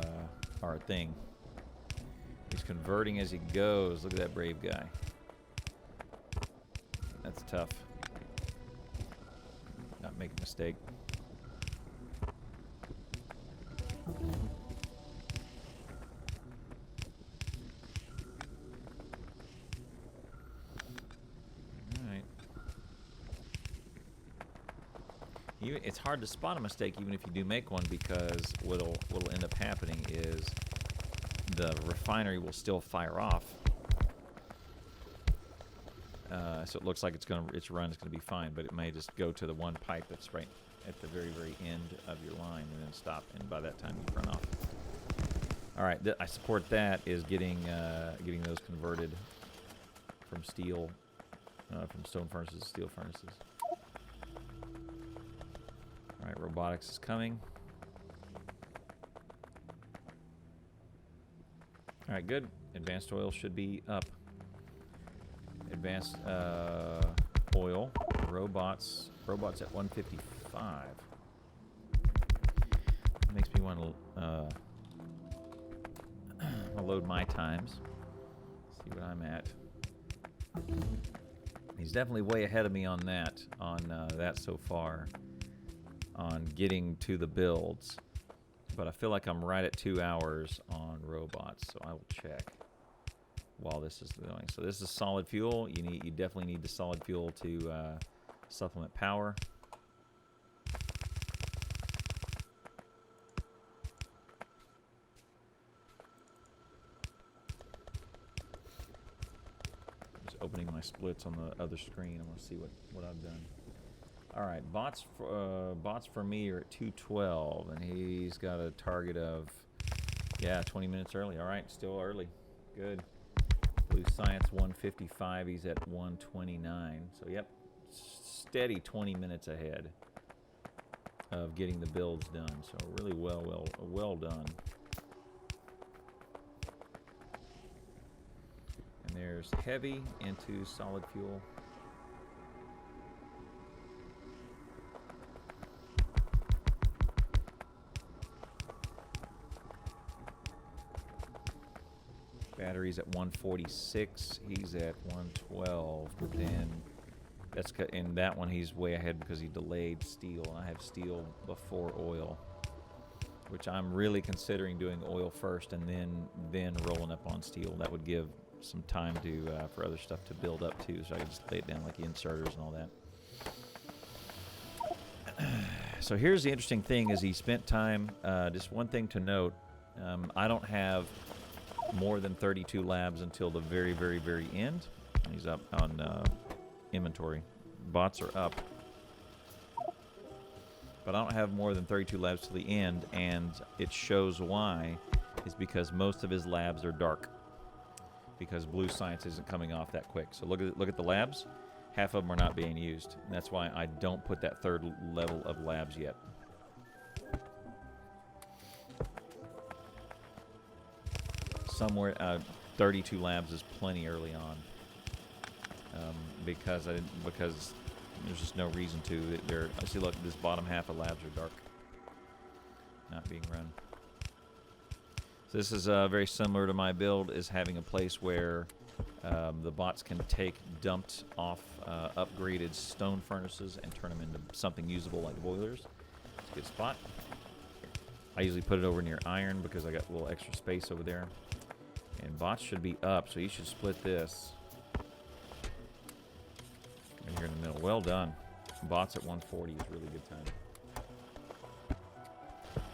a thing. He's converting as he goes. Look at that brave guy. That's tough. Not make a mistake. It's hard to spot a mistake even if you do make one, because what'll end up happening is the refinery will still fire off. So it looks like its run is gonna be fine, but it may just go to the one pipe that's right at the very end of your line and then stop, and by that time you run off. All right, I support that, is getting those converted from steel, from stone furnaces to steel furnaces. All right, robotics is coming. All right, good. Advanced oil should be up. Advanced oil, robots at 155. Makes me want to load my times. See what I'm at. He's definitely way ahead of me on that so far, on getting to the builds. But I feel like I'm right at 2 hours on robots, so I will check while this is going. So this is solid fuel. You definitely need the solid fuel to supplement power. Just opening my splits on the other screen. I want to see what I've done. All right, bots for me are at 212, and he's got a target of 20 minutes early. All right, still early. Good. Blue Science 155, he's at 129. So yep, steady 20 minutes ahead of getting the builds done. So really well done. And there's heavy into solid fuel. Batteries at 146. He's at 112. But then in that one he's way ahead because he delayed steel, and I have steel before oil, which I'm really considering doing oil first and then rolling up on steel. That would give some time to for other stuff to build up too, so I can just lay it down like inserters and all that. So here's the interesting thing: is he spent time. Just one thing to note: I don't have more than 32 labs until the very end. He's up on inventory. Bots are up, but I don't have more than 32 labs to the end, and it shows why is because most of his labs are dark, because Blue Science isn't coming off that quick. So look at the labs. Half of them are not being used, and that's why I don't put that third level of labs yet. Somewhere 32 labs is plenty early on, because there's just no reason to. I see, look, this bottom half of labs are dark, not being run. So this is very similar to my build, is having a place where the bots can take dumped off upgraded stone furnaces and turn them into something usable like boilers. It's a good spot. I usually put it over near iron because I got a little extra space over there. And bots should be up, so you should split this. And here in the middle. Well done. Bots at 140 is really good time.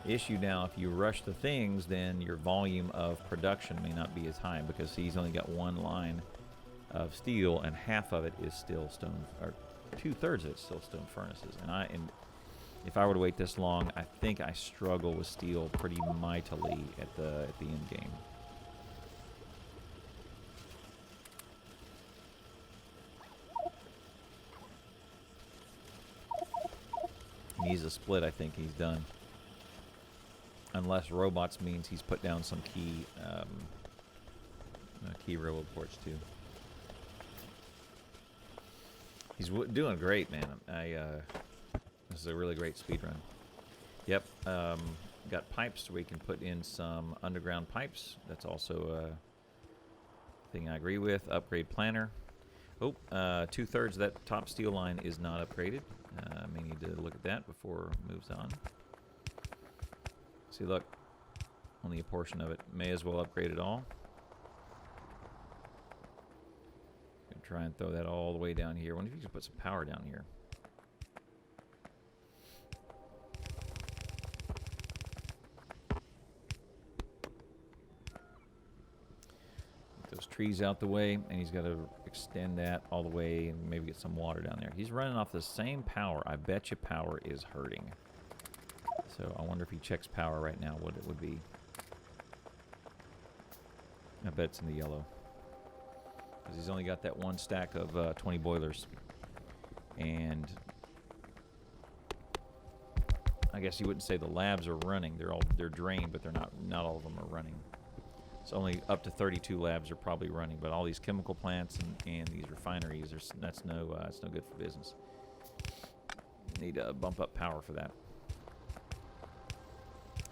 Issue now, if you rush the things, then your volume of production may not be as high, because he's only got one line of steel, and half of it is still stone, or 2/3 of it's still stone furnaces. And if I were to wait this long, I think I struggle with steel pretty mightily at the end game. He's a split. I think he's done, unless robots means he's put down some key robot ports too. He's doing great, man. This is a really great speed run. Yep. Got pipes, so we can put in some underground pipes. That's also a thing I agree with. Upgrade planner. Oh, 2/3 of that top steel line is not upgraded. I may need to look at that before it moves on. See, look, only a portion of it. May as well upgrade it all. Gonna try and throw that all the way down here. I wonder if you could put some power down here. trees out the way, and he's got to extend that all the way and maybe get some water down there. He's running off the same power. I bet you power is hurting. So I wonder if he checks power right now, what it would be. I bet it's in the yellow. Because he's only got that one stack of 20 boilers. And I guess you wouldn't say the labs are running. They're drained, but not all of them are running. It's only up to 32 labs are probably running, but all these chemical plants and these refineries, that's no good for business. Need to bump up power for that.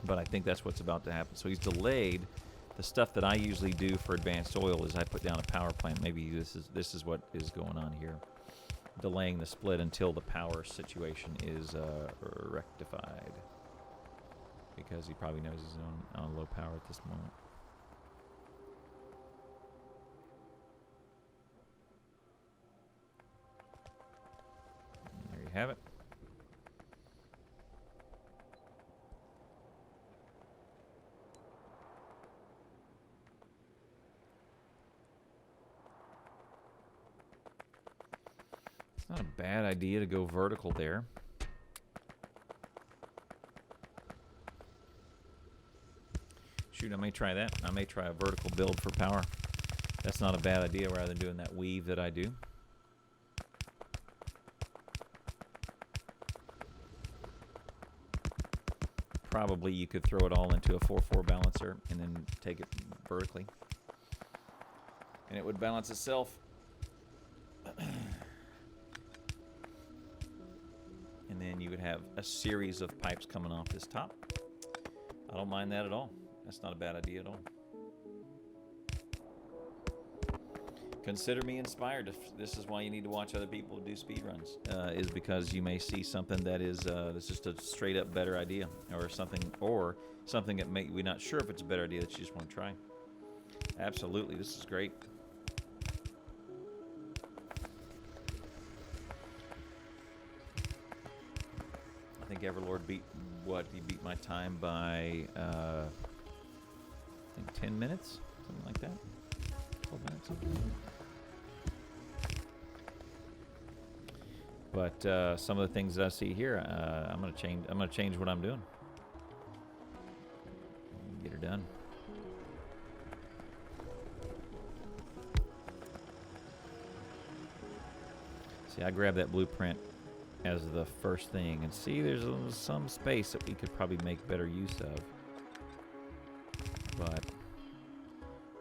But I think that's what's about to happen. So he's delayed. The stuff that I usually do for advanced oil is I put down a power plant. Maybe this is what is going on here. Delaying the split until the power situation is rectified. Because he probably knows he's on low power at this moment. And there you have it. Not a bad idea to go vertical there. Shoot, I may try that. I may try a vertical build for power. That's not a bad idea rather than doing that weave that I do. Probably you could throw it all into a 4-4 balancer and then take it vertically. And it would balance itself. And then you would have a series of pipes coming off this top. I don't mind that at all. That's not a bad idea at all. Consider me inspired. If this is why you need to watch other people do speedruns, is because you may see something that is that's just a straight up better idea, or something that we're not sure if it's a better idea that you just want to try. Absolutely, this is great. I think EverLord beat what? He beat my time by I think 10 minutes, something like that. 12 minutes. But some of the things that I see here, I'm gonna change what I'm doing. Get her done. See, I grabbed that blueprint as the first thing, and see, there's some space that we could probably make better use of. But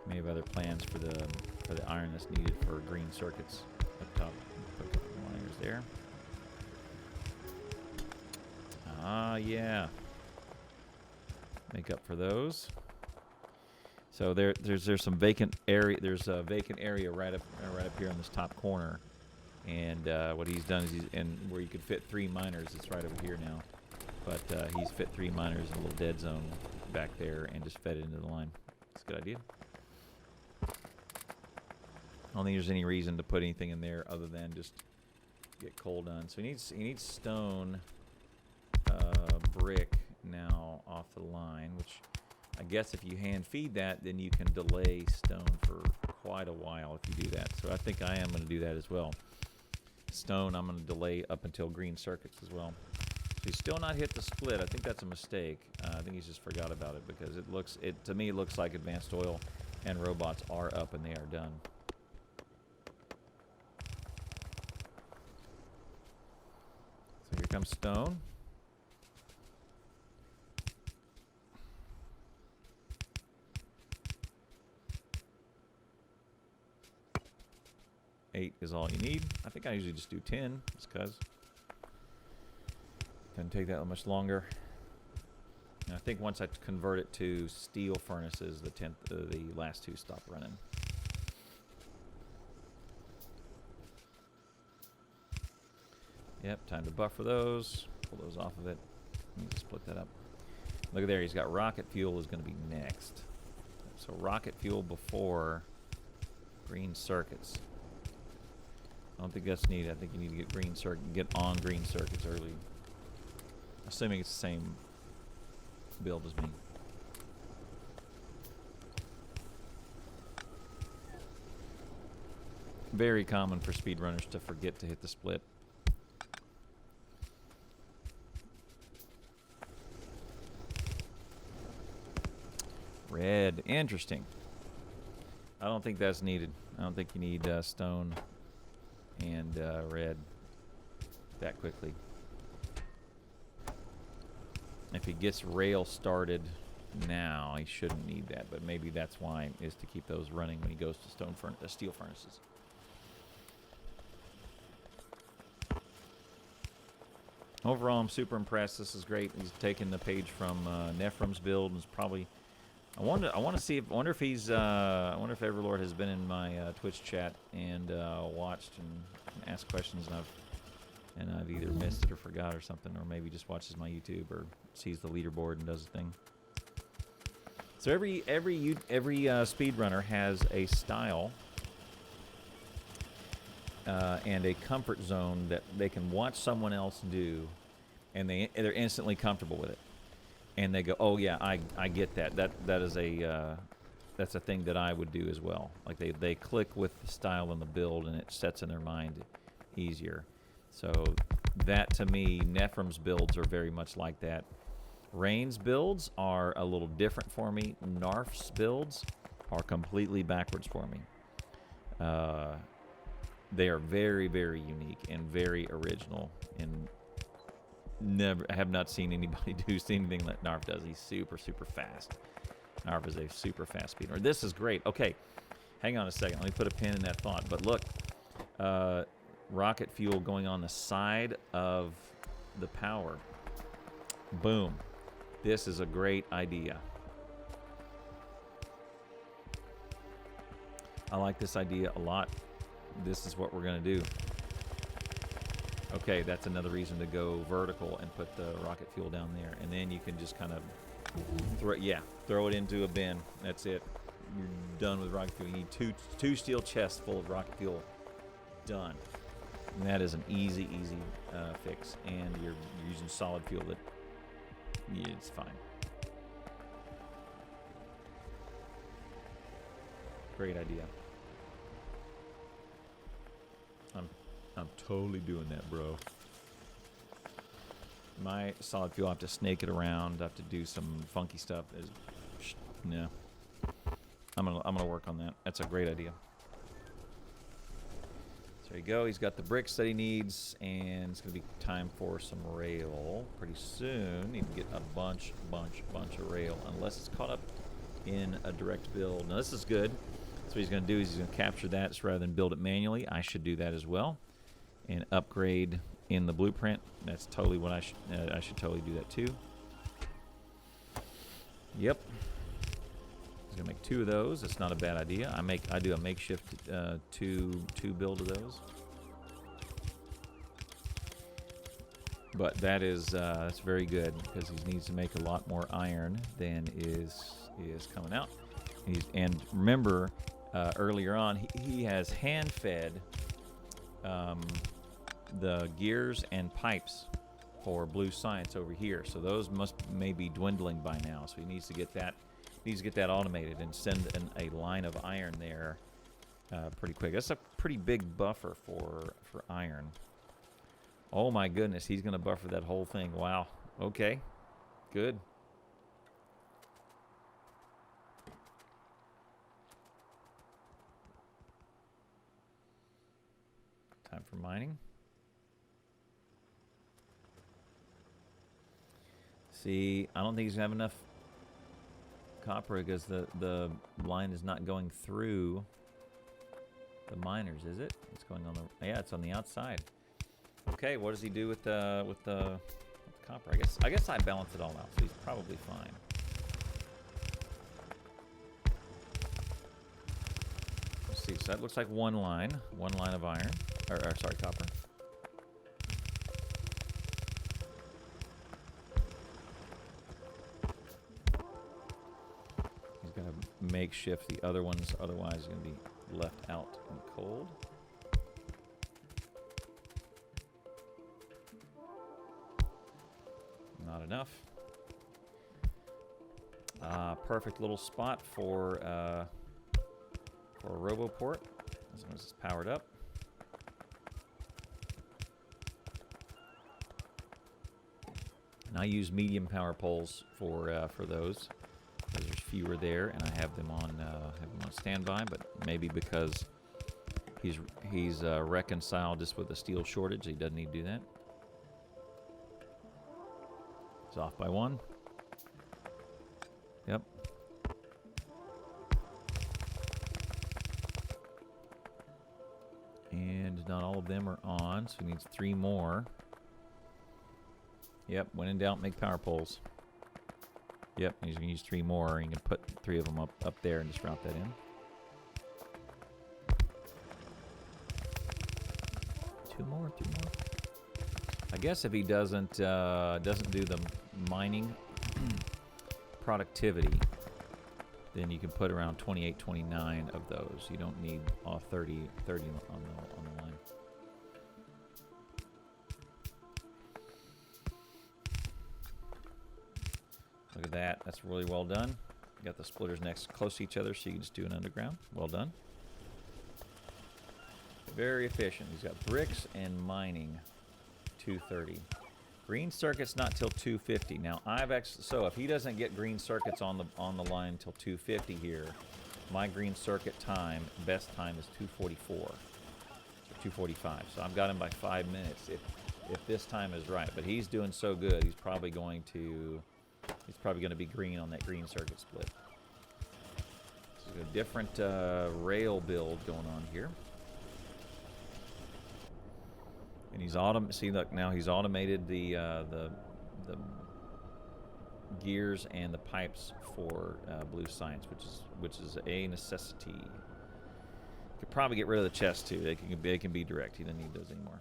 may have other plans for the iron that's needed for green circuits up top. Put a couple wires there. Ah, yeah. Make up for those. So there's some vacant area. There's a vacant area right up here on this top corner. And what he's done is where you could fit 3 miners, it's right over here now. But he's fit 3 miners in a little dead zone back there and just fed it into the line. It's a good idea. I don't think there's any reason to put anything in there other than just get coal done. So he needs stone brick now off the line, which I guess if you hand feed that, then you can delay stone for quite a while if you do that. So I think I am going to do that as well. Stone I'm going to delay up until green circuits as well. So he's still not hit the split. I think that's a mistake. I think he's just forgot about it because to me it looks like advanced oil and robots are up and they are done. So here comes stone. Eight is all you need. I think I usually just do 10, just because. Doesn't take that much longer. And I think once I convert it to steel furnaces, the last 2 stop running. Yep, time to buffer those. Pull those off of it. Let me just split that up. Look at there, he's got rocket fuel is going to be next. So rocket fuel before green circuits. I don't think that's needed. I think you need to get on green circuits early. Assuming it's the same build as me. Very common for speedrunners to forget to hit the split. Red. Interesting. I don't think that's needed. I don't think you need stone and red that quickly. If he gets rail started now, he shouldn't need that, but maybe that's why, is to keep those running when he goes to steel furnaces. Overall, I'm super impressed. This is great. He's taken the page from Nephrum's build and is probably. I wonder if he's. I wonder if EverLord has been in my Twitch chat and watched and asked questions, and I've either missed it or forgot or something, or maybe just watches my YouTube or sees the leaderboard and does the thing. So every speedrunner has a style and a comfort zone that they can watch someone else do, and they're instantly comfortable with it, and they go, oh yeah, I get that. That is a that's a thing that I would do as well. Like they click with the style and the build, and it sets in their mind easier. So that, to me, Nephrum's builds are very much like that. Rain's builds are a little different for me. Narf's builds are completely backwards for me. They are very, very unique and very original, and I have not seen anybody do anything that Narf does. He's super, super fast. Narf is a super fast speedrunner. This is great. Okay, hang on a second. Let me put a pin in that thought. But look, rocket fuel going on the side of the power. Boom. This is a great idea. I like this idea a lot. This is what we're going to do. Okay, that's another reason to go vertical and put the rocket fuel down there. And then you can just kind of throw it into a bin. That's it. You're done with rocket fuel. You need two steel chests full of rocket fuel. Done. And that is an easy fix. And you're using solid fuel that, yeah, it's fine. Great idea. I'm totally doing that, bro. My solid fuel, I have to snake it around. I have to do some funky stuff. No. I'm gonna work on that. That's a great idea. So there you go. He's got the bricks that he needs, and it's gonna be time for some rail pretty soon. Need to get a bunch of rail, unless it's caught up in a direct build. Now this is good. So what he's going to do is he's going to capture that, so rather than build it manually. I should do that as well, and upgrade in the blueprint. That's totally what I should totally do that too. Yep. He's going to make 2 of those. That's not a bad idea. I do a makeshift two build of those. But that is that's very good, because he needs to make a lot more iron than is coming out. And remember, earlier on, he has hand-fed the gears and pipes for Blue Science over here. So those may be dwindling by now. So he needs to get that automated and send a line of iron there pretty quick. That's a pretty big buffer for iron. Oh my goodness, he's going to buffer that whole thing. Wow. Okay. Good. Time for mining. See, I don't think he's going to have enough copper, because the line is not going through the miners, is it? It's going on the, yeah, it's on the outside. Okay, what does he do with the copper? I guess I balance it all out, so he's probably fine. Let's see. So that looks like one line of iron, or sorry, copper. He's gonna makeshift the other ones, otherwise he's gonna be left out in the cold. Not enough. Perfect little spot for a RoboPort. as long as it's powered up. And I use medium power poles for those. Because there's fewer there, and I have them on standby. But maybe because he's reconciled just with the steel shortage, he doesn't need to do that. It's off by 1. Yep. And not all of them are on, so he needs 3 more. Yep, when in doubt, make power poles. Yep, he's going to use 3 more. You can put 3 of them up there and just route that in. 2 more, 2 more. I guess if he doesn't do the mining productivity, then you can put around 28, 29 of those. You don't need all 30 on the line. Look at that. That's really well done. You got the splitters next close to each other, so you can just do an underground. Well done. Very efficient. He's got bricks and mining. 230. Green circuits not till 250. Now so if he doesn't get green circuits on the line till 250 here, my green circuit time, best time is 244 or 245. So I've got him by 5 minutes if this time is right. But he's doing so good, he's probably going to be green on that green circuit split. So a different rail build going on here. And he's see, look, now he's automated the gears and the pipes for Blue Science, which is a necessity. Could probably get rid of the chest too. They can be direct. He doesn't need those anymore.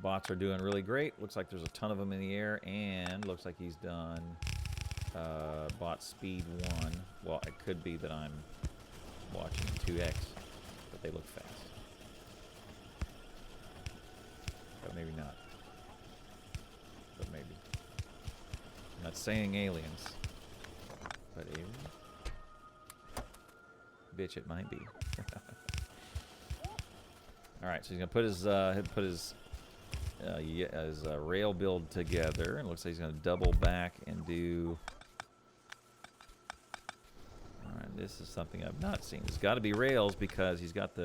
Bots are doing really great. Looks like there's a ton of them in the air, and looks like he's done bot speed 1. Well, it could be that I'm watching 2x, but they look fast. But maybe not. But maybe. I'm not saying aliens, but aliens? Bitch, it might be. All right, so he's gonna put his rail build together, and it looks like he's gonna double back and do. This is something I've not seen. There's got to be rails because he's got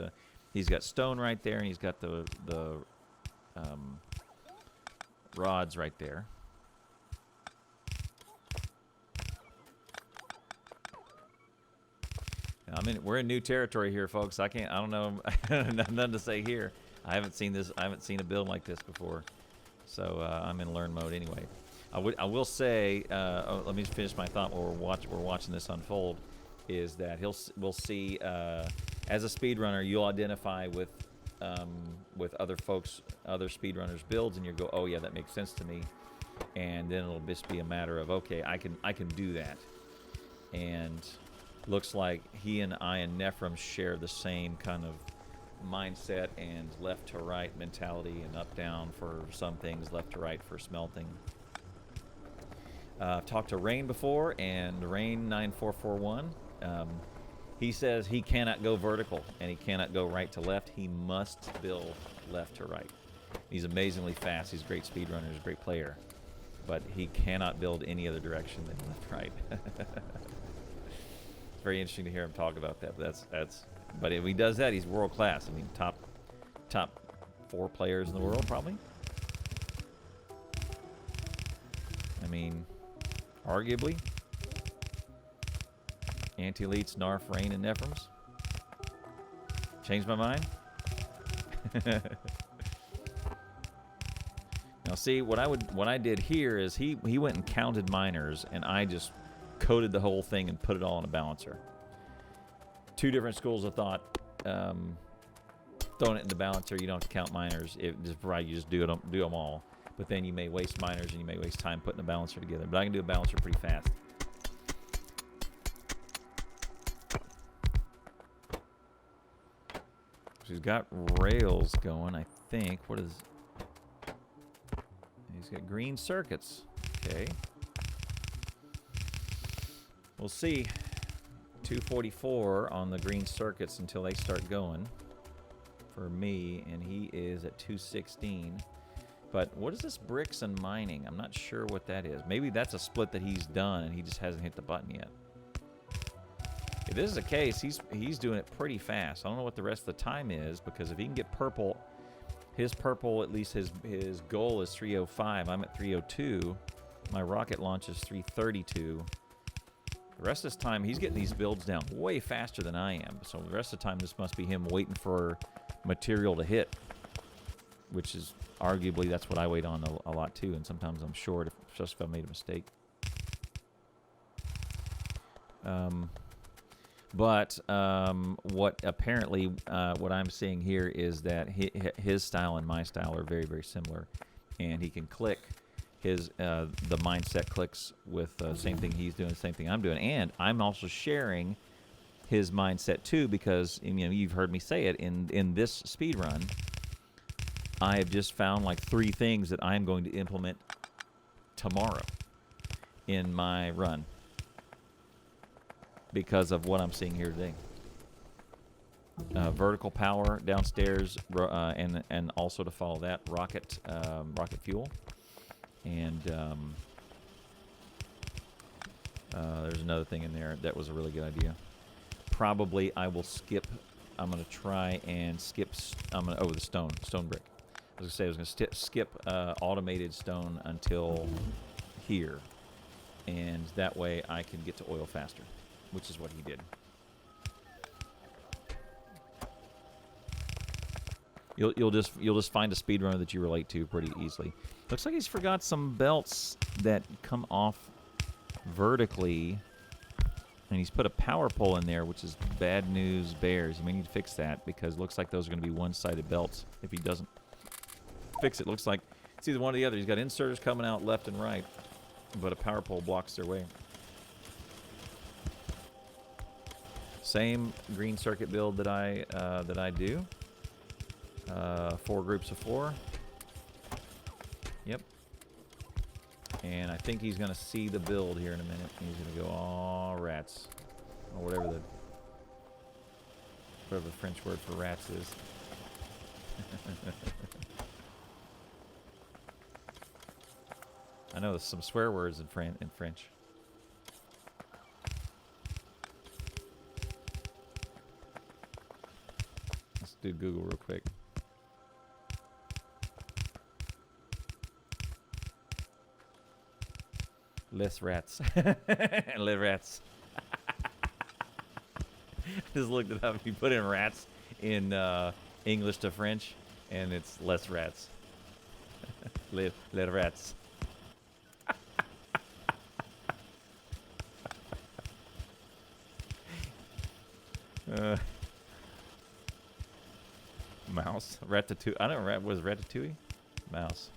stone right there, and he's got the rods right there. Now, we're in new territory here, folks. I don't know, nothing to say here. I haven't seen a build like this before, so I'm in learn mode anyway. I will say, let me finish my thought while we're watching this unfold. Is that we'll see as a speedrunner, you'll identify with other folks, other speedrunners' builds, and you go, oh yeah, that makes sense to me, and then it'll just be a matter of, okay, I can do that. And looks like he and I and Nephrim share the same kind of mindset and left to right mentality, and up down for some things, left to right for smelting. I've talked to Rain before, and Rain9441. He says he cannot go vertical and he cannot go right to left. He must build left to right. He's amazingly fast. He's a great speedrunner. He's a great player. But he cannot build any other direction than left right. It's very interesting to hear him talk about that. But but if he does that, he's world class. I mean, top 4 players in the world probably. I mean, arguably. Anti-elites, Narf, Rain, and Nephrims. Changed my mind. Now, see, what I did here is he went and counted miners, and I just coded the whole thing and put it all in a balancer. 2 different schools of thought. Throwing it in the balancer, you don't have to count miners. It just provided you just do them all. But then you may waste miners and you may waste time putting a balancer together. But I can do a balancer pretty fast. So he's got rails going, I think. What is... He's got green circuits. Okay. We'll see. 244 on the green circuits until they start going for me, and he is at 216. But what is this bricks and mining? I'm not sure what that is. Maybe that's a split that he's done and he just hasn't hit the button yet. If this is the case, he's doing it pretty fast. I don't know what the rest of the time is, because if he can get purple, his purple, at least his goal is 305. I'm at 302. My rocket launch is 332. The rest of this time, he's getting these builds down way faster than I am. So the rest of the time, this must be him waiting for material to hit, which is arguably that's what I wait on a lot too. And sometimes I'm short, just if I made a mistake. But what apparently what I'm seeing here is that his style and my style are very, very similar, and he can click. The mindset clicks with the same thing he's doing, the same thing I'm doing, and I'm also sharing his mindset too, because you've heard me say it in this speed run. I have just found like 3 things that I'm going to implement tomorrow in my run because of what I'm seeing here today. Vertical power downstairs, and also to follow that, rocket fuel. And there's another thing in there that was a really good idea. Probably I will skip. I'm going to try and skip. The stone brick. I was going to skip automated stone until here, and that way I can get to oil faster, which is what he did. You'll just find a speedrunner that you relate to pretty easily. Looks like he's forgot some belts that come off vertically, and he's put a power pole in there, which is bad news bears. You may need to fix that, because it looks like those are going to be one-sided belts if he doesn't fix it. Looks like it's either one or the other. He's got inserters coming out left and right, but a power pole blocks their way. Same green circuit build that I do. 4 groups of 4. Yep. And I think he's going to see the build here in a minute. He's going to go, "Aw, rats," or whatever the French word for rats is. I know there's some swear words in French. Let's do Google real quick. Les rats. Les rats. Just looked it up. You put in rats in English to French, and it's less rats. Les rats. Mouse. Ratatouille. I don't know. Was Ratatouille? Mouse.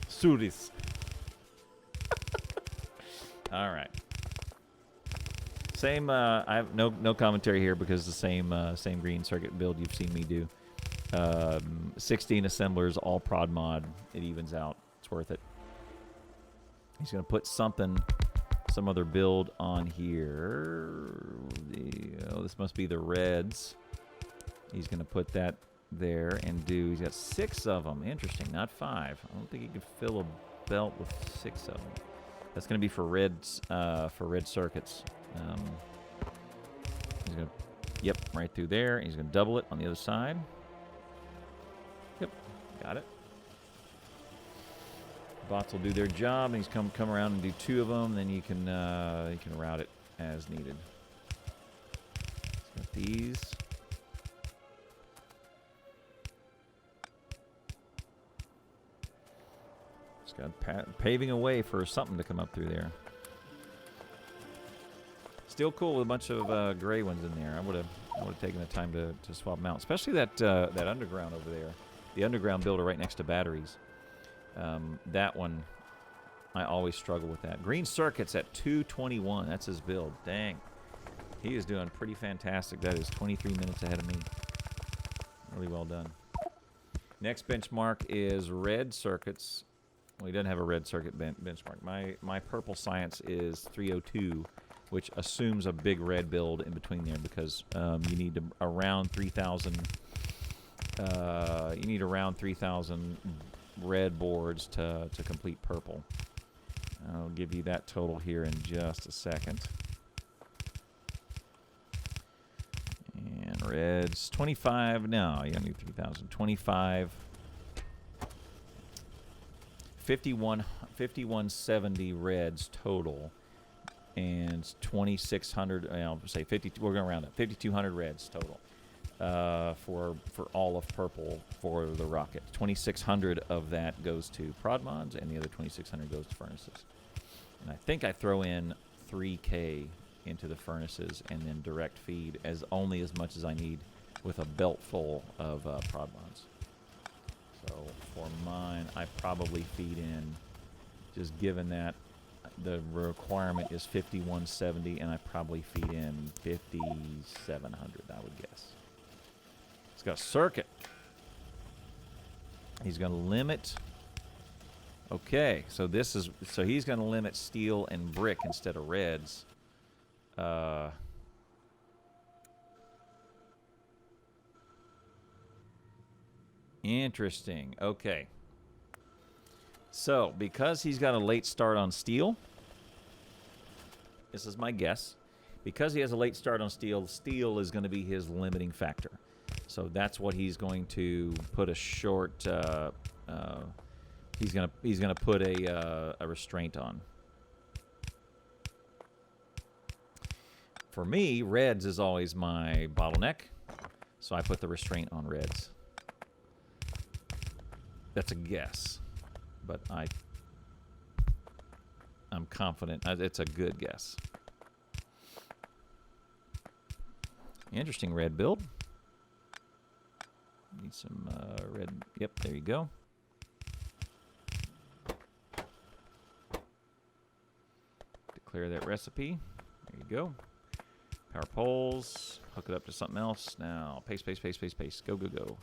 Souris. All right. Same. I have no commentary here because the same green circuit build you've seen me do. 16 assemblers, all prod mod. It evens out. It's worth it. He's gonna put some other build on here. This must be the reds. He's gonna put that there and do. He's got 6 of them. Interesting, not 5. I don't think he could fill a belt with 6 of them. That's going to be for red circuits. He's going to, yep, right through there. He's going to double it on the other side. Yep, got it. Bots will do their job, and he's come around and do 2 of them. Then you can route it as needed. He's got these. Paving a way for something to come up through there. Still cool with a bunch of gray ones in there. I would have taken the time to swap them out, especially that underground over there, the underground builder right next to batteries. That one, I always struggle with that. Green circuits at 221. That's his build. Dang, he is doing pretty fantastic. That is 23 minutes ahead of me. Really well done. Next benchmark is red circuits. Well, he doesn't have a red circuit benchmark. My purple science is 302. which assumes a big red build in between there because you need around 3,000. You need around 3,000 red boards to complete purple. I'll give you that total here in just a second. And reds, 25. No, you don't need 3,000. 25. 5170 reds total, and 2,600. I'll say 50. We're going to round up. 5,200 reds total for all of purple for the rocket. 2,600 of that goes to prod mods, and the other 2,600 goes to furnaces. And I think I throw in 3K into the furnaces and then direct feed as much as I need with a belt full of prod mods. So for mine, I probably feed in, just given that the requirement is 5170, and I probably feed in 5,700, I would guess. It's got a circuit. He's going to limit. Okay, so he's going to limit steel and brick instead of reds. Interesting. Okay. So, because he's got a late start on steel, this is my guess. Because he has a late start on steel, steel is going to be his limiting factor. So that's what he's going to put a short. He's gonna put a restraint on. For me, reds is always my bottleneck, so I put the restraint on reds. That's a guess, but I'm confident it's a good guess. Interesting red build. Need some red. Yep, there you go. Declare that recipe. There you go. Power poles. Hook it up to something else. Now, paste, paste, paste, paste, paste. Go, go, go.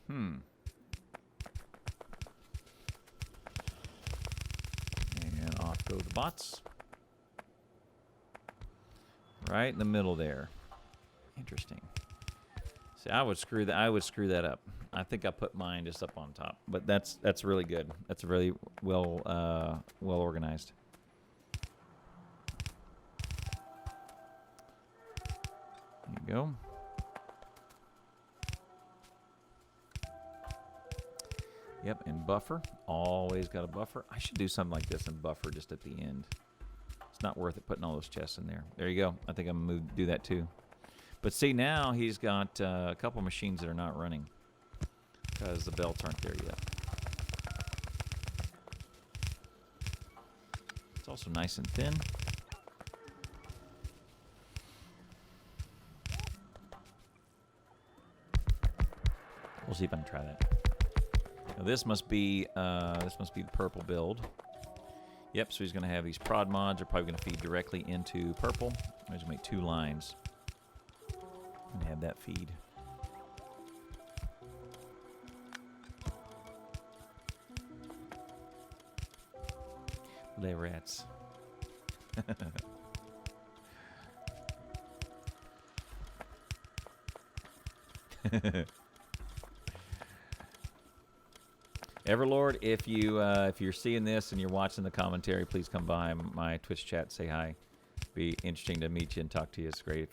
And off go the bots. Right in the middle there. Interesting. See, I would screw that up. I think I put mine just up on top, but that's really good. That's really well organized. There you go. Yep, and buffer. Always got a buffer. I should do something like this and buffer just at the end. It's not worth it putting all those chests in there. There you go. I think I'm going to do that too. But see, now he's got a couple machines that are not running because the belts aren't there yet. It's also nice and thin. We'll see if I can try that. Now this must be the purple build. Yep, so he's going to have these prod mods. They're probably going to feed directly into purple. I'm going to make 2 lines and have that feed. Les rats. EverLord, if you're seeing this and you're watching the commentary, please come by my Twitch chat, say hi. Be interesting to meet you and talk to you. It's great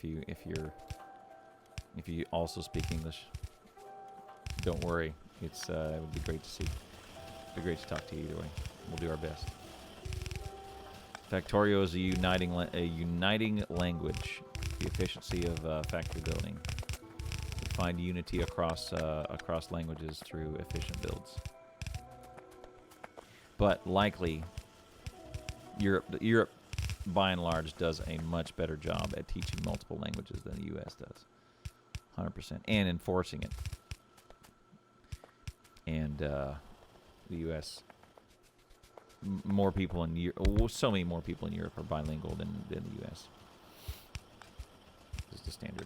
if you also speak English. Don't worry, it would be great to see. It'd be great to talk to you either way. We'll do our best. Factorio is a uniting language. The efficiency of factory building. We find unity across languages through efficient builds. But likely, Europe, by and large, does a much better job at teaching multiple languages than the U.S. does. 100%. And enforcing it. And the U.S., more people in Europe, so many more people in Europe are bilingual than the U.S. It's the standard.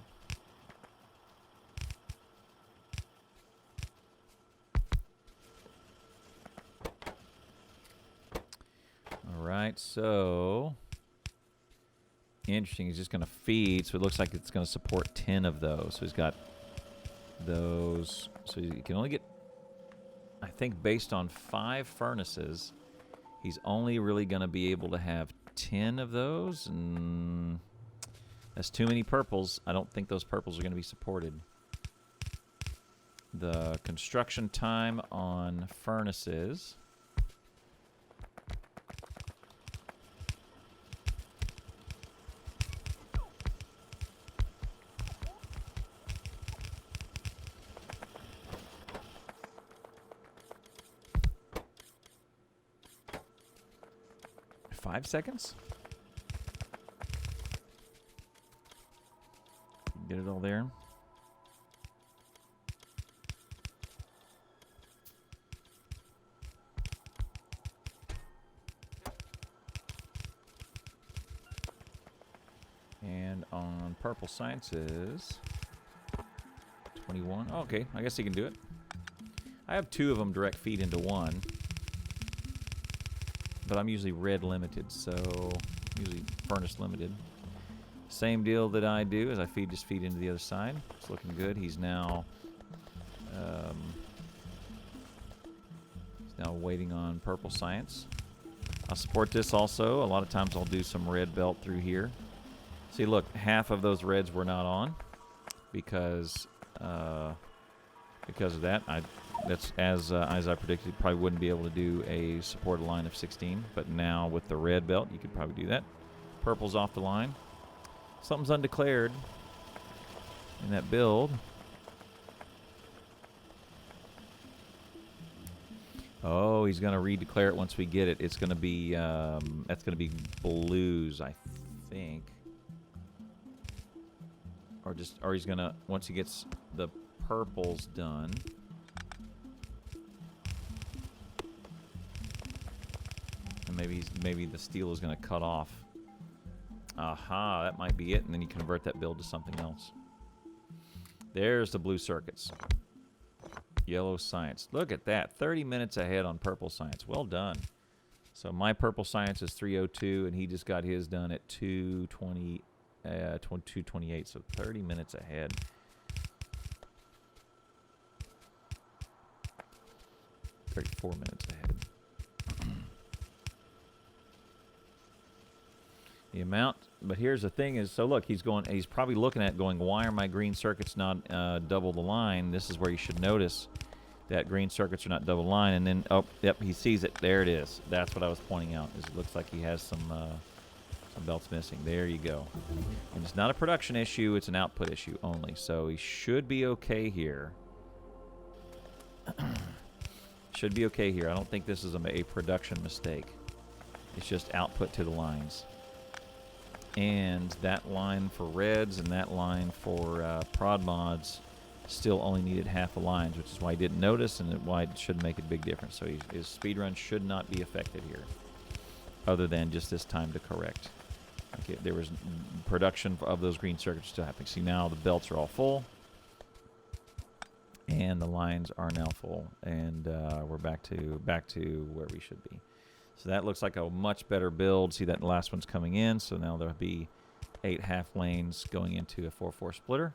right, so interesting. He's just going to feed, so it looks like it's going to support 10 of those. So he's got those. So you can only get, I think, based on 5 furnaces, he's only really going to be able to have 10 of those. And that's too many purples. I don't think those purples are going to be supported. The construction time on furnaces. Five seconds? Get it all there. And on purple sciences, 21. Oh, okay, I guess he can do it. I have 2 of them direct feed into 1. But I'm usually red limited, so usually furnace limited. Same deal that I do is I just feed into the other side. It's looking good. He's now waiting on purple science. I'll support this also. A lot of times I'll do some red belt through here. See, look, half of those reds were not on because of that. That's as I predicted, probably wouldn't be able to do a support line of 16, but now with the red belt, you could probably do that. Purple's off the line. Something's undeclared in that build. Oh, he's going to redeclare it once we get it. It's going to be that's going to be blues, I think, or he's going to, once he gets the purples done. Maybe the steel is going to cut off. Aha, that might be it, and then you convert that build to something else. There's the blue circuits. Yellow science. Look at that, 30 minutes ahead on purple science. Well done. So my purple science is 3:02, and he just got his done at 2:20, 2:28. So 30 minutes ahead. $34 minutes ahead. The amount, but here's the thing is, so look, he's probably looking at going, why are my green circuits not double the line? This is where you should notice that green circuits are not double line, and then, oh, yep, he sees it. There it is. That's what I was pointing out, is it looks like he has some belts missing. There you go. And it's not a production issue, it's an output issue only, so he should be okay here. Should be okay here. I don't think this is a production mistake. It's just output to the lines. And that line for reds and that line for prod mods still only needed half a lines, which is why he didn't notice and why it shouldn't make a big difference. So his speedrun should not be affected here, other than just this time to correct. Okay, there was production of those green circuits still happening. See, now the belts are all full, and the lines are now full, and we're back to where we should be. So that looks like a much better build. See, that last one's coming in, so now there'll be 8 half lanes going into a 4-4 splitter.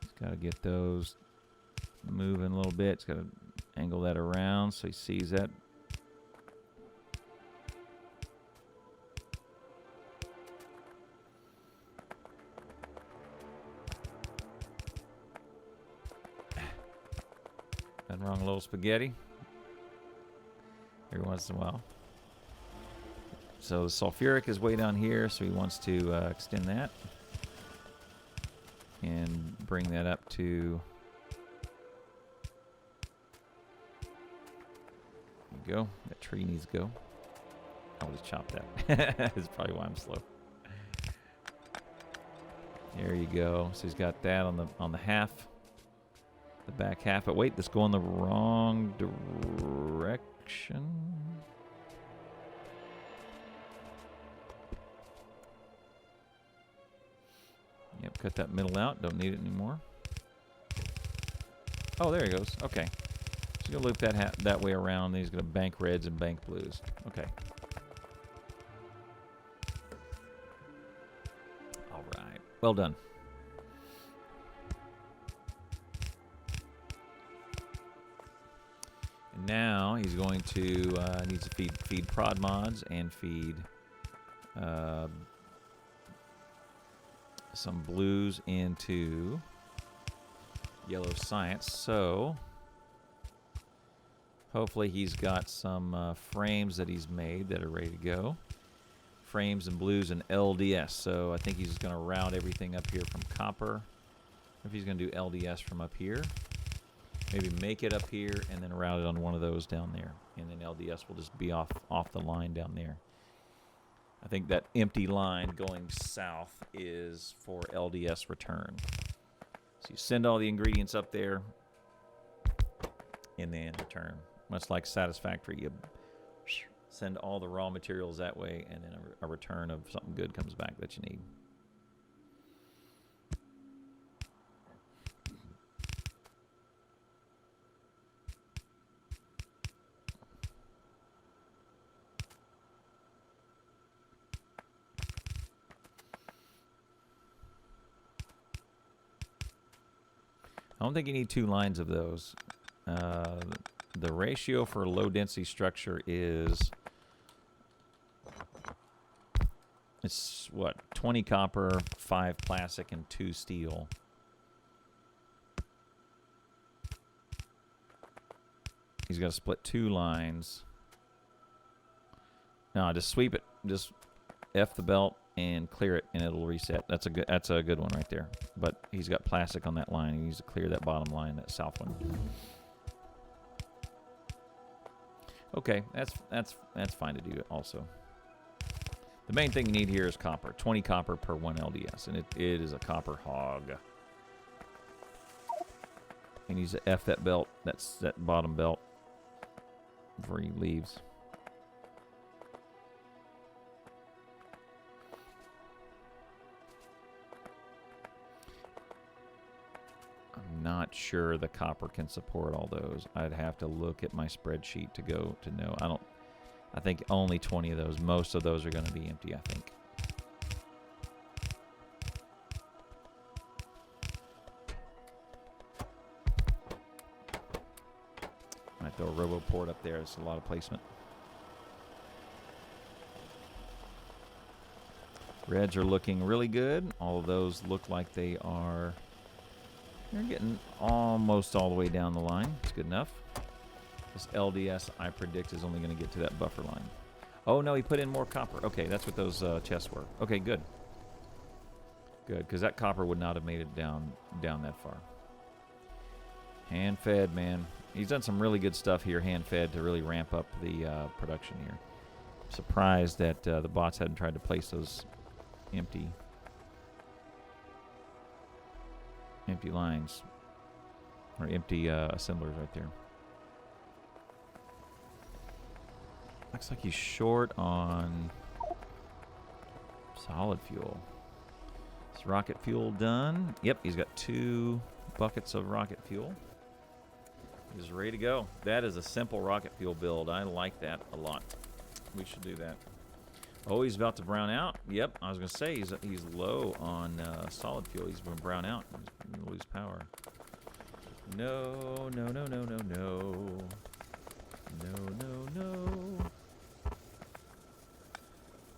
Just got to get those moving a little bit. It's got to angle that around so he sees that. Nothing wrong, a little spaghetti every once in a while. So the sulfuric is way down here, so he wants to extend that and bring that up to, there you go, that tree needs to go. I'll just chop that. That's probably why I'm slow. There you go. So he's got that on the half. The back half, but wait, let's go in the wrong direction. Yep, cut that middle out, don't need it anymore. Oh, there he goes, okay. going to loop that way around. Then he's going to bank reds and bank blues. Okay. All right. Well done. And now he's going to needs to feed prod mods and feed some blues into yellow science. So hopefully he's got some frames that he's made that are ready to go. Frames and blues and LDS. So I think he's going to route everything up here from copper. If he's going to do LDS from up here, maybe make it up here and then route it on one of those down there. And then LDS will just be off the line down there. I think that empty line going south is for LDS return. So you send all the ingredients up there and then return. Much like Satisfactory, you send all the raw materials that way and then a return of something good comes back that you need. I don't think you need 2 lines of those. The ratio for a low density structure is, it's what, 20 copper, 5 plastic, and 2 steel. He's got to split 2 lines. No, just sweep it. Just F the belt and clear it, and it'll reset. That's a good one right there. But he's got plastic on that line. He needs to clear that bottom line, that south one. Okay, that's fine to do also. The main thing you need here is copper. 20 copper per 1 LDS, and it is a copper hog. He needs to F that belt, that bottom belt, before he leaves. Not sure the copper can support all those. I'd have to look at my spreadsheet to know. I think only 20 of those. Most of those are going to be empty, I think. Might throw a robo port up there. It's a lot of placement. Reds are looking really good. All of those look like they're getting almost all the way down the line. It's good enough. This LDS, I predict, is only going to get to that buffer line. Oh, no, he put in more copper. Okay, that's what those chests were. Okay, good. Good, because that copper would not have made it down that far. Hand-fed, man. He's done some really good stuff here, hand-fed, to really ramp up the production here. Surprised that the bots hadn't tried to place those empty lines, or empty assemblers right there. Looks like he's short on solid fuel. Is rocket fuel done? Yep, he's got 2 buckets of rocket fuel. He's ready to go. That is a simple rocket fuel build. I like that a lot. We should do that. Oh, he's about to brown out. Yep, I was going to say he's low on solid fuel. He's going to brown out. He's going to lose power. No, no, no, no, no, no. No, no, no.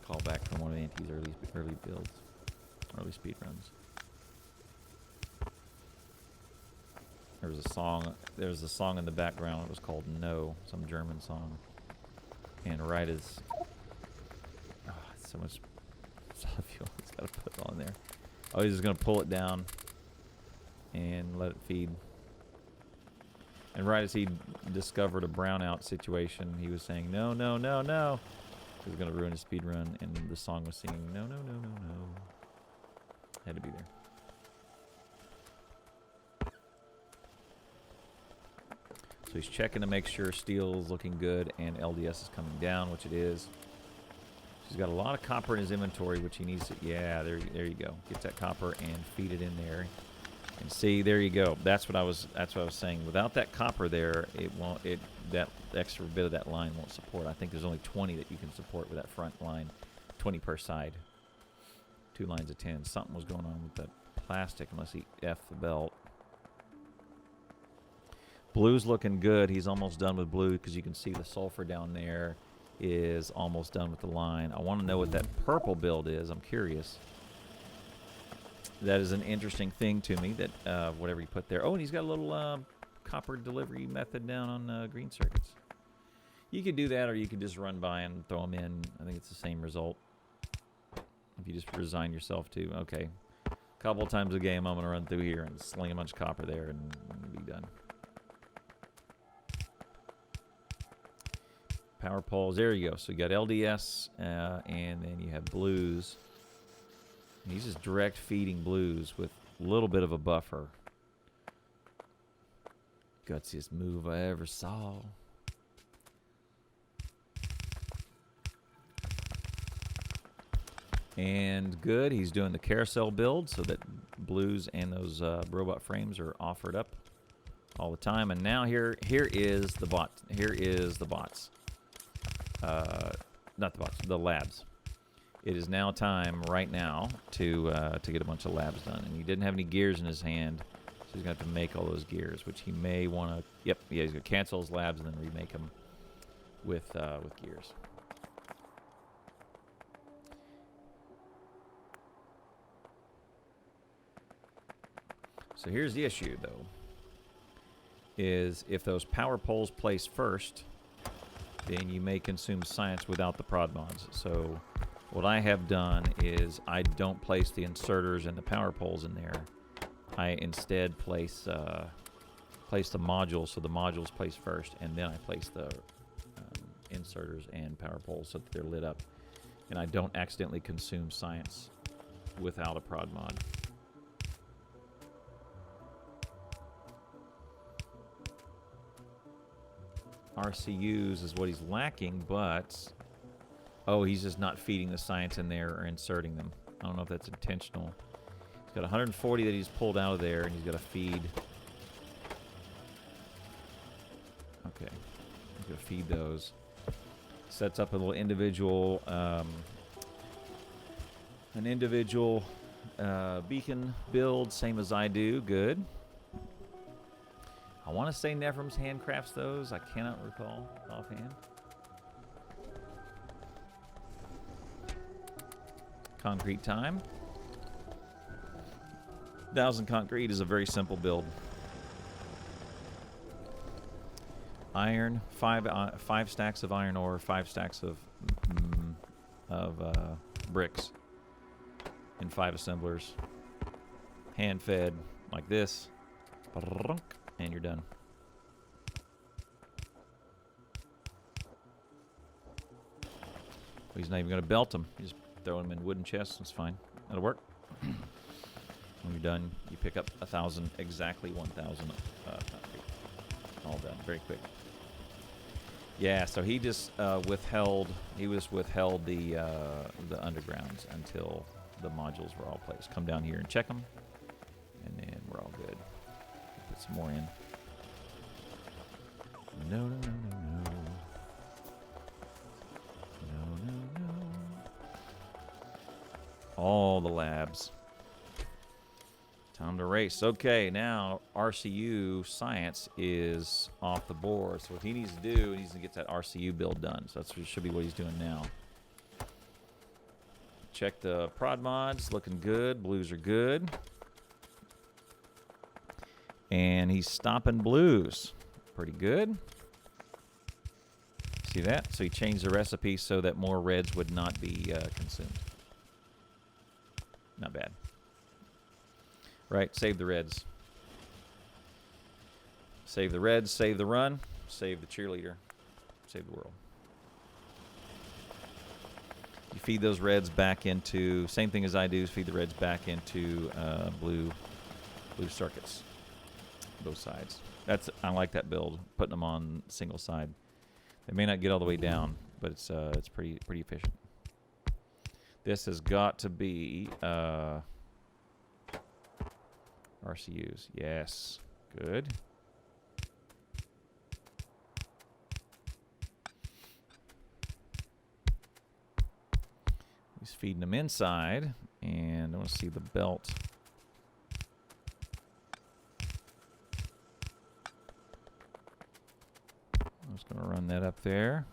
Call back from one of Anti's early builds, early speed runs. There was a song in the background. It was called No, some German song. And right as so much solid fuel he's got to put on there. Oh, he's just going to pull it down and let it feed. And right as he discovered a brownout situation, he was saying, no, no, no, no. He was going to ruin his speed run, and the song was singing, no, no, no, no, no. Had to be there. So he's checking to make sure steel is looking good and LDS is coming down, which it is. He's got a lot of copper in his inventory, which he needs to... Yeah, there you go. Get that copper and feed it in there. And see, there you go. That's what I was saying. Without that copper there, that extra bit of that line won't support. I think there's only 20 that you can support with that front line, 20 per side. 2 lines of 10. Something was going on with that plastic unless he F'd the belt. Blue's looking good. He's almost done with blue because you can see the sulfur down there is almost done with the line. I want to know what that purple build is. I'm curious. That is an interesting thing to me, that whatever you put there. Oh, and he's got a little copper delivery method down on green circuits. You could do that, or you could just run by and throw them in. I think it's the same result. If you just resign yourself to, okay, a couple times a game I'm going to run through here and sling a bunch of copper there and be done. Power poles, there you go. So you got LDS, and then you have blues. He's just direct feeding blues with a little bit of a buffer. Gutsiest move I ever saw. And good, he's doing the carousel build so that blues and those robot frames are offered up all the time. And now here is the bot. Here is the bots. Not the bots, the labs. It is now time, right now, to get a bunch of labs done. And he didn't have any gears in his hand, so he's going to have to make all those gears, which he may want to... Yep, yeah, he's going to cancel his labs and then remake them with gears. So here's the issue, though, is if those power poles place first, then you may consume science without the prod mods. So what I have done is I don't place the inserters and the power poles in there. I instead place the modules, so the modules place first, and then I place the inserters and power poles so that they're lit up. And I don't accidentally consume science without a prod mod. RCUs is what he's lacking, but... Oh, he's just not feeding the science in there or inserting them. I don't know if that's intentional. He's got 140 that he's pulled out of there, and he's got to feed... Okay. He's got to feed those. Sets up a little individual... an individual beacon build, same as I do. Good. I want to say Nevram's handcrafts those. I cannot recall offhand. Concrete time. 1000 concrete is a very simple build. Iron, five stacks of iron ore, 5 stacks of bricks, and 5 assemblers. Hand fed like this. And you're done. He's not even going to belt them. You just throw them in wooden chests. It's fine. That'll work. When you're done, you pick up 1,000, exactly 1,000 concrete. All done. Very quick. Yeah, so he just withheld the undergrounds until the modules were all placed. Come down here and check them, and then we're all good. Put some more in. No, no, no, no, no. No, no, no. All the labs. Time to race. Okay, now RCU science is off the board. So what he needs to do, he needs to get that RCU build done. So that's what should be what he's doing now. Check the prod mods. Looking good. Blues are good. And he's stopping blues. Pretty good. See that? So he changed the recipe so that more reds would not be consumed. Not bad. Right, save the reds. Save the reds, save the run, save the cheerleader, save the world. You feed those reds back into, same thing as I do, feed the reds back into blue circuits. Both sides. I like that build, putting them on single side. They may not get all the way down, but it's pretty efficient. This has got to be RCUs. Yes. Good. He's feeding them inside, and I want to see the belt. I'm just going to run that up there.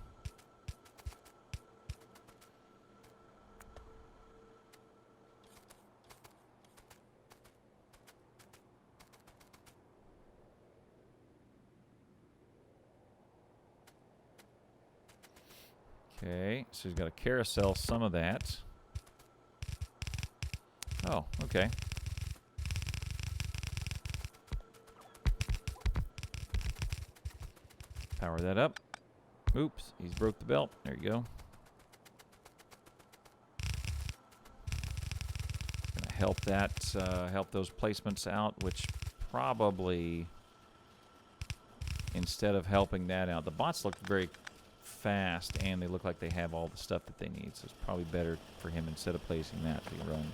Okay, so he's got to carousel some of that. Oh, okay. Power that up. Oops, he's broke the belt. There you go. Gonna help that, help those placements out, which probably, instead of helping that out, the bots look very fast and they look like they have all the stuff that they need. So it's probably better for him, instead of placing that, to run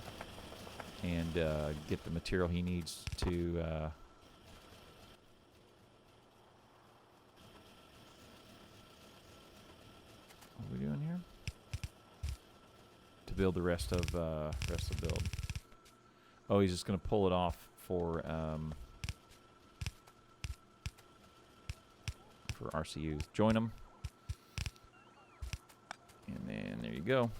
and get the material he needs to what are we doing here? To build the rest of the build. Oh, he's just going to pull it off for RCUs. Join them. And then there you go.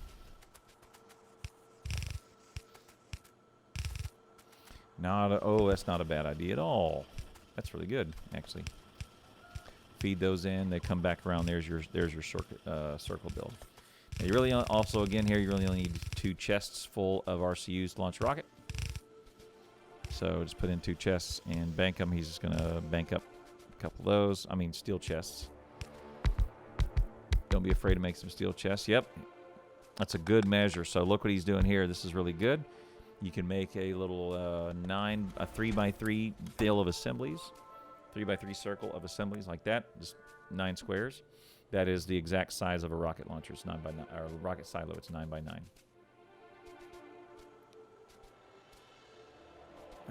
Oh, that's not a bad idea at all. That's really good, actually. Feed those in. They come back around. There's your circle build. Now you really also, again here, you really only need 2 chests full of RCUs to launch a rocket. So just put in 2 chests and bank them. He's just gonna bank up a couple of those. I mean, steel chests. Don't be afraid to make some steel chests. Yep, that's a good measure. So look what he's doing here. This is really good. You can make a little 3x3 deal of assemblies, 3x3 circle of assemblies like that, just 9 squares. That is the exact size of a rocket launcher. It's 9x9, or a rocket silo. It's 9x9.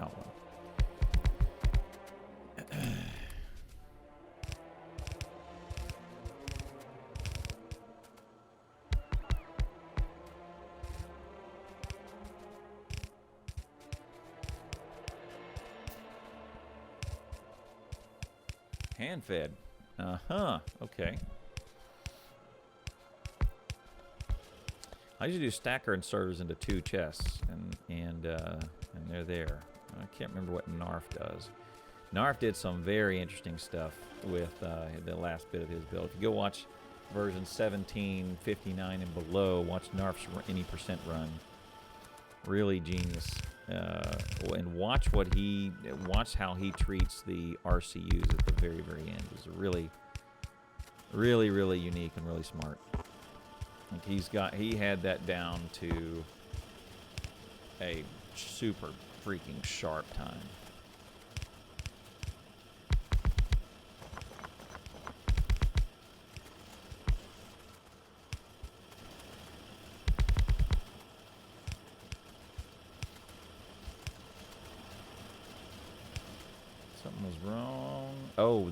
Oh well. Hand fed. Okay. I usually do stacker inserters into 2 chests, and they're there. I can't remember what Narf does. Narf did some very interesting stuff with the last bit of his build. If you go watch version 17.59 and below, watch Narf's any percent run. Really genius. And watch how he treats the RCUs at the very, very end. It's really, really, really unique and really smart. Like he had that down to a super freaking sharp time. Something was wrong. Oh,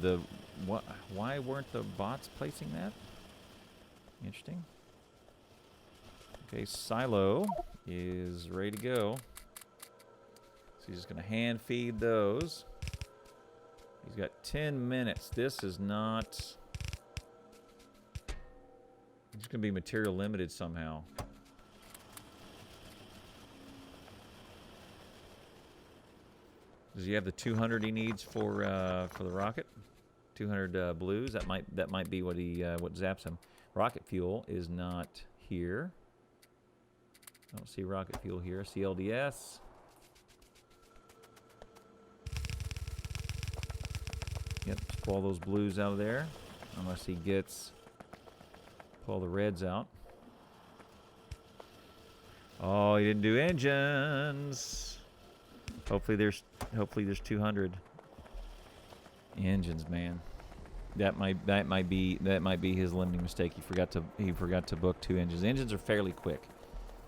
why weren't the bots placing that? Interesting. Okay, silo is ready to go. So he's just going to hand feed those. He's got 10 minutes. This is not... It's going to be material limited somehow. Does he have the 200 he needs for the rocket? 200 blues. That might be what what zaps him. Rocket fuel is not here. I don't see rocket fuel here. CLDS. Yep, just pull all those blues out of there. Unless he gets... Pull the reds out. Oh, he didn't do engines. Hopefully there's 200 engines, man. That might be his limiting mistake. He forgot to book 2 engines. Engines are fairly quick,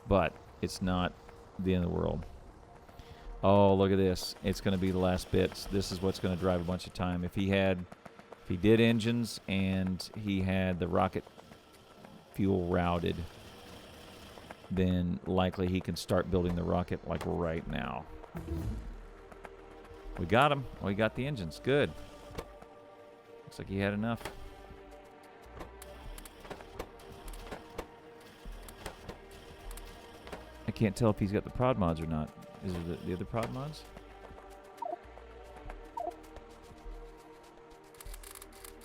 but it's not the end of the world. Oh, look at this. It's going to be the last bits. This is what's going to drive a bunch of time. If he did engines and he had the rocket fuel routed, then likely he can start building the rocket like right now. We got him. We got the engines. Good. Looks like he had enough. I can't tell if he's got the prod mods or not. Is it the other prod mods?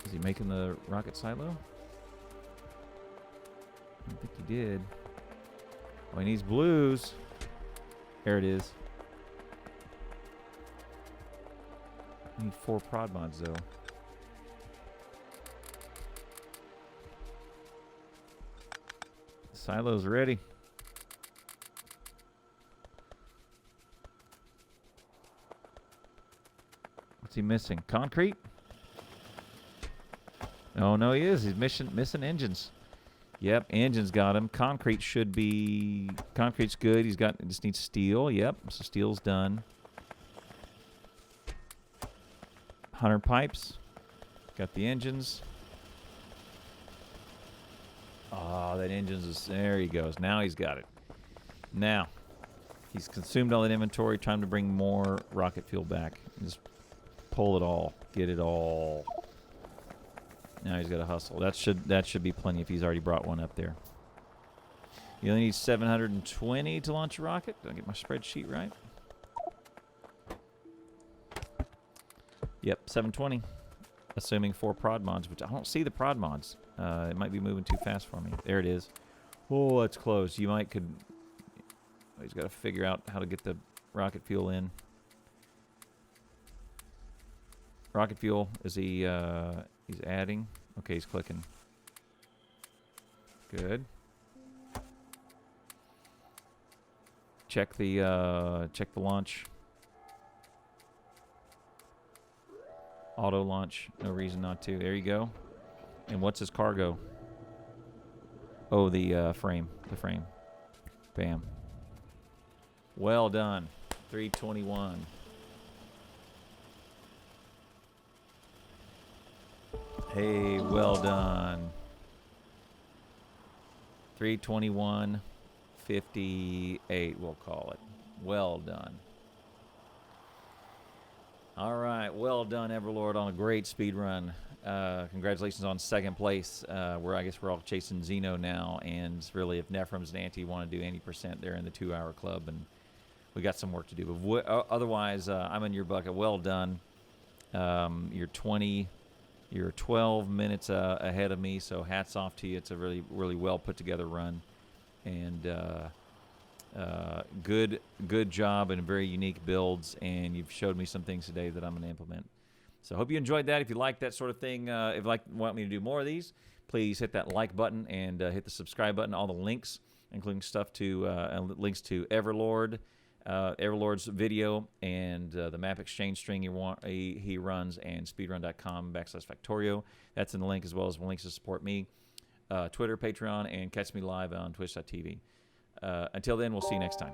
Is he making the rocket silo? I don't think he did. Oh, he needs blues. There it is. I need 4 prod mods though. The silo's ready. What's he missing? Concrete? Oh no, he is. He's missing engines. Yep, engines got him. Concrete should be. Concrete's good. Just needs steel. Yep, so steel's done. 100 pipes. Got the engines. Oh, that engine's is. There he goes. Now he's got it. Now, he's consumed all that inventory. Time to bring more rocket fuel back. Just pull it all. Get it all. Now he's got to hustle. That should be plenty if he's already brought one up there. You only need 720 to launch a rocket. Did I get my spreadsheet right? Yep, 720. Assuming 4 prod mods, which I don't see the prod mods. It might be moving too fast for me. There it is. Oh, it's close. You might he's got to figure out how to get the rocket fuel in. Rocket fuel, is he, he's adding. Okay, he's clicking. Good. Check the launch. Auto launch, no reason not to. There you go. And what's his cargo? Oh, the frame. Bam. Well done. 321. Hey, well done. 321.58, we'll call it. Well done. All right, well done, EverLord, on a great speed run. Congratulations on 2nd place. I guess we're all chasing Xeno now, and really, if Nephrem's and Anti want to do 80%, they're in the 2-hour club, and we got some work to do. But otherwise, I'm in your bucket. Well done. You're 12 minutes ahead of me, so hats off to you. It's a really, really well put together run, and good job and very unique builds. And you've showed me some things today that I'm going to implement. So I hope you enjoyed that. If you like that sort of thing, if you want me to do more of these, please hit that like button and hit the subscribe button. All the links, including stuff to links to EverLord. EverLord's video and the map exchange string he runs, and speedrun.com/Factorio. That's in the link, as well as links to support me, Twitter, Patreon, and catch me live on Twitch.tv. Until then, we'll see you next time.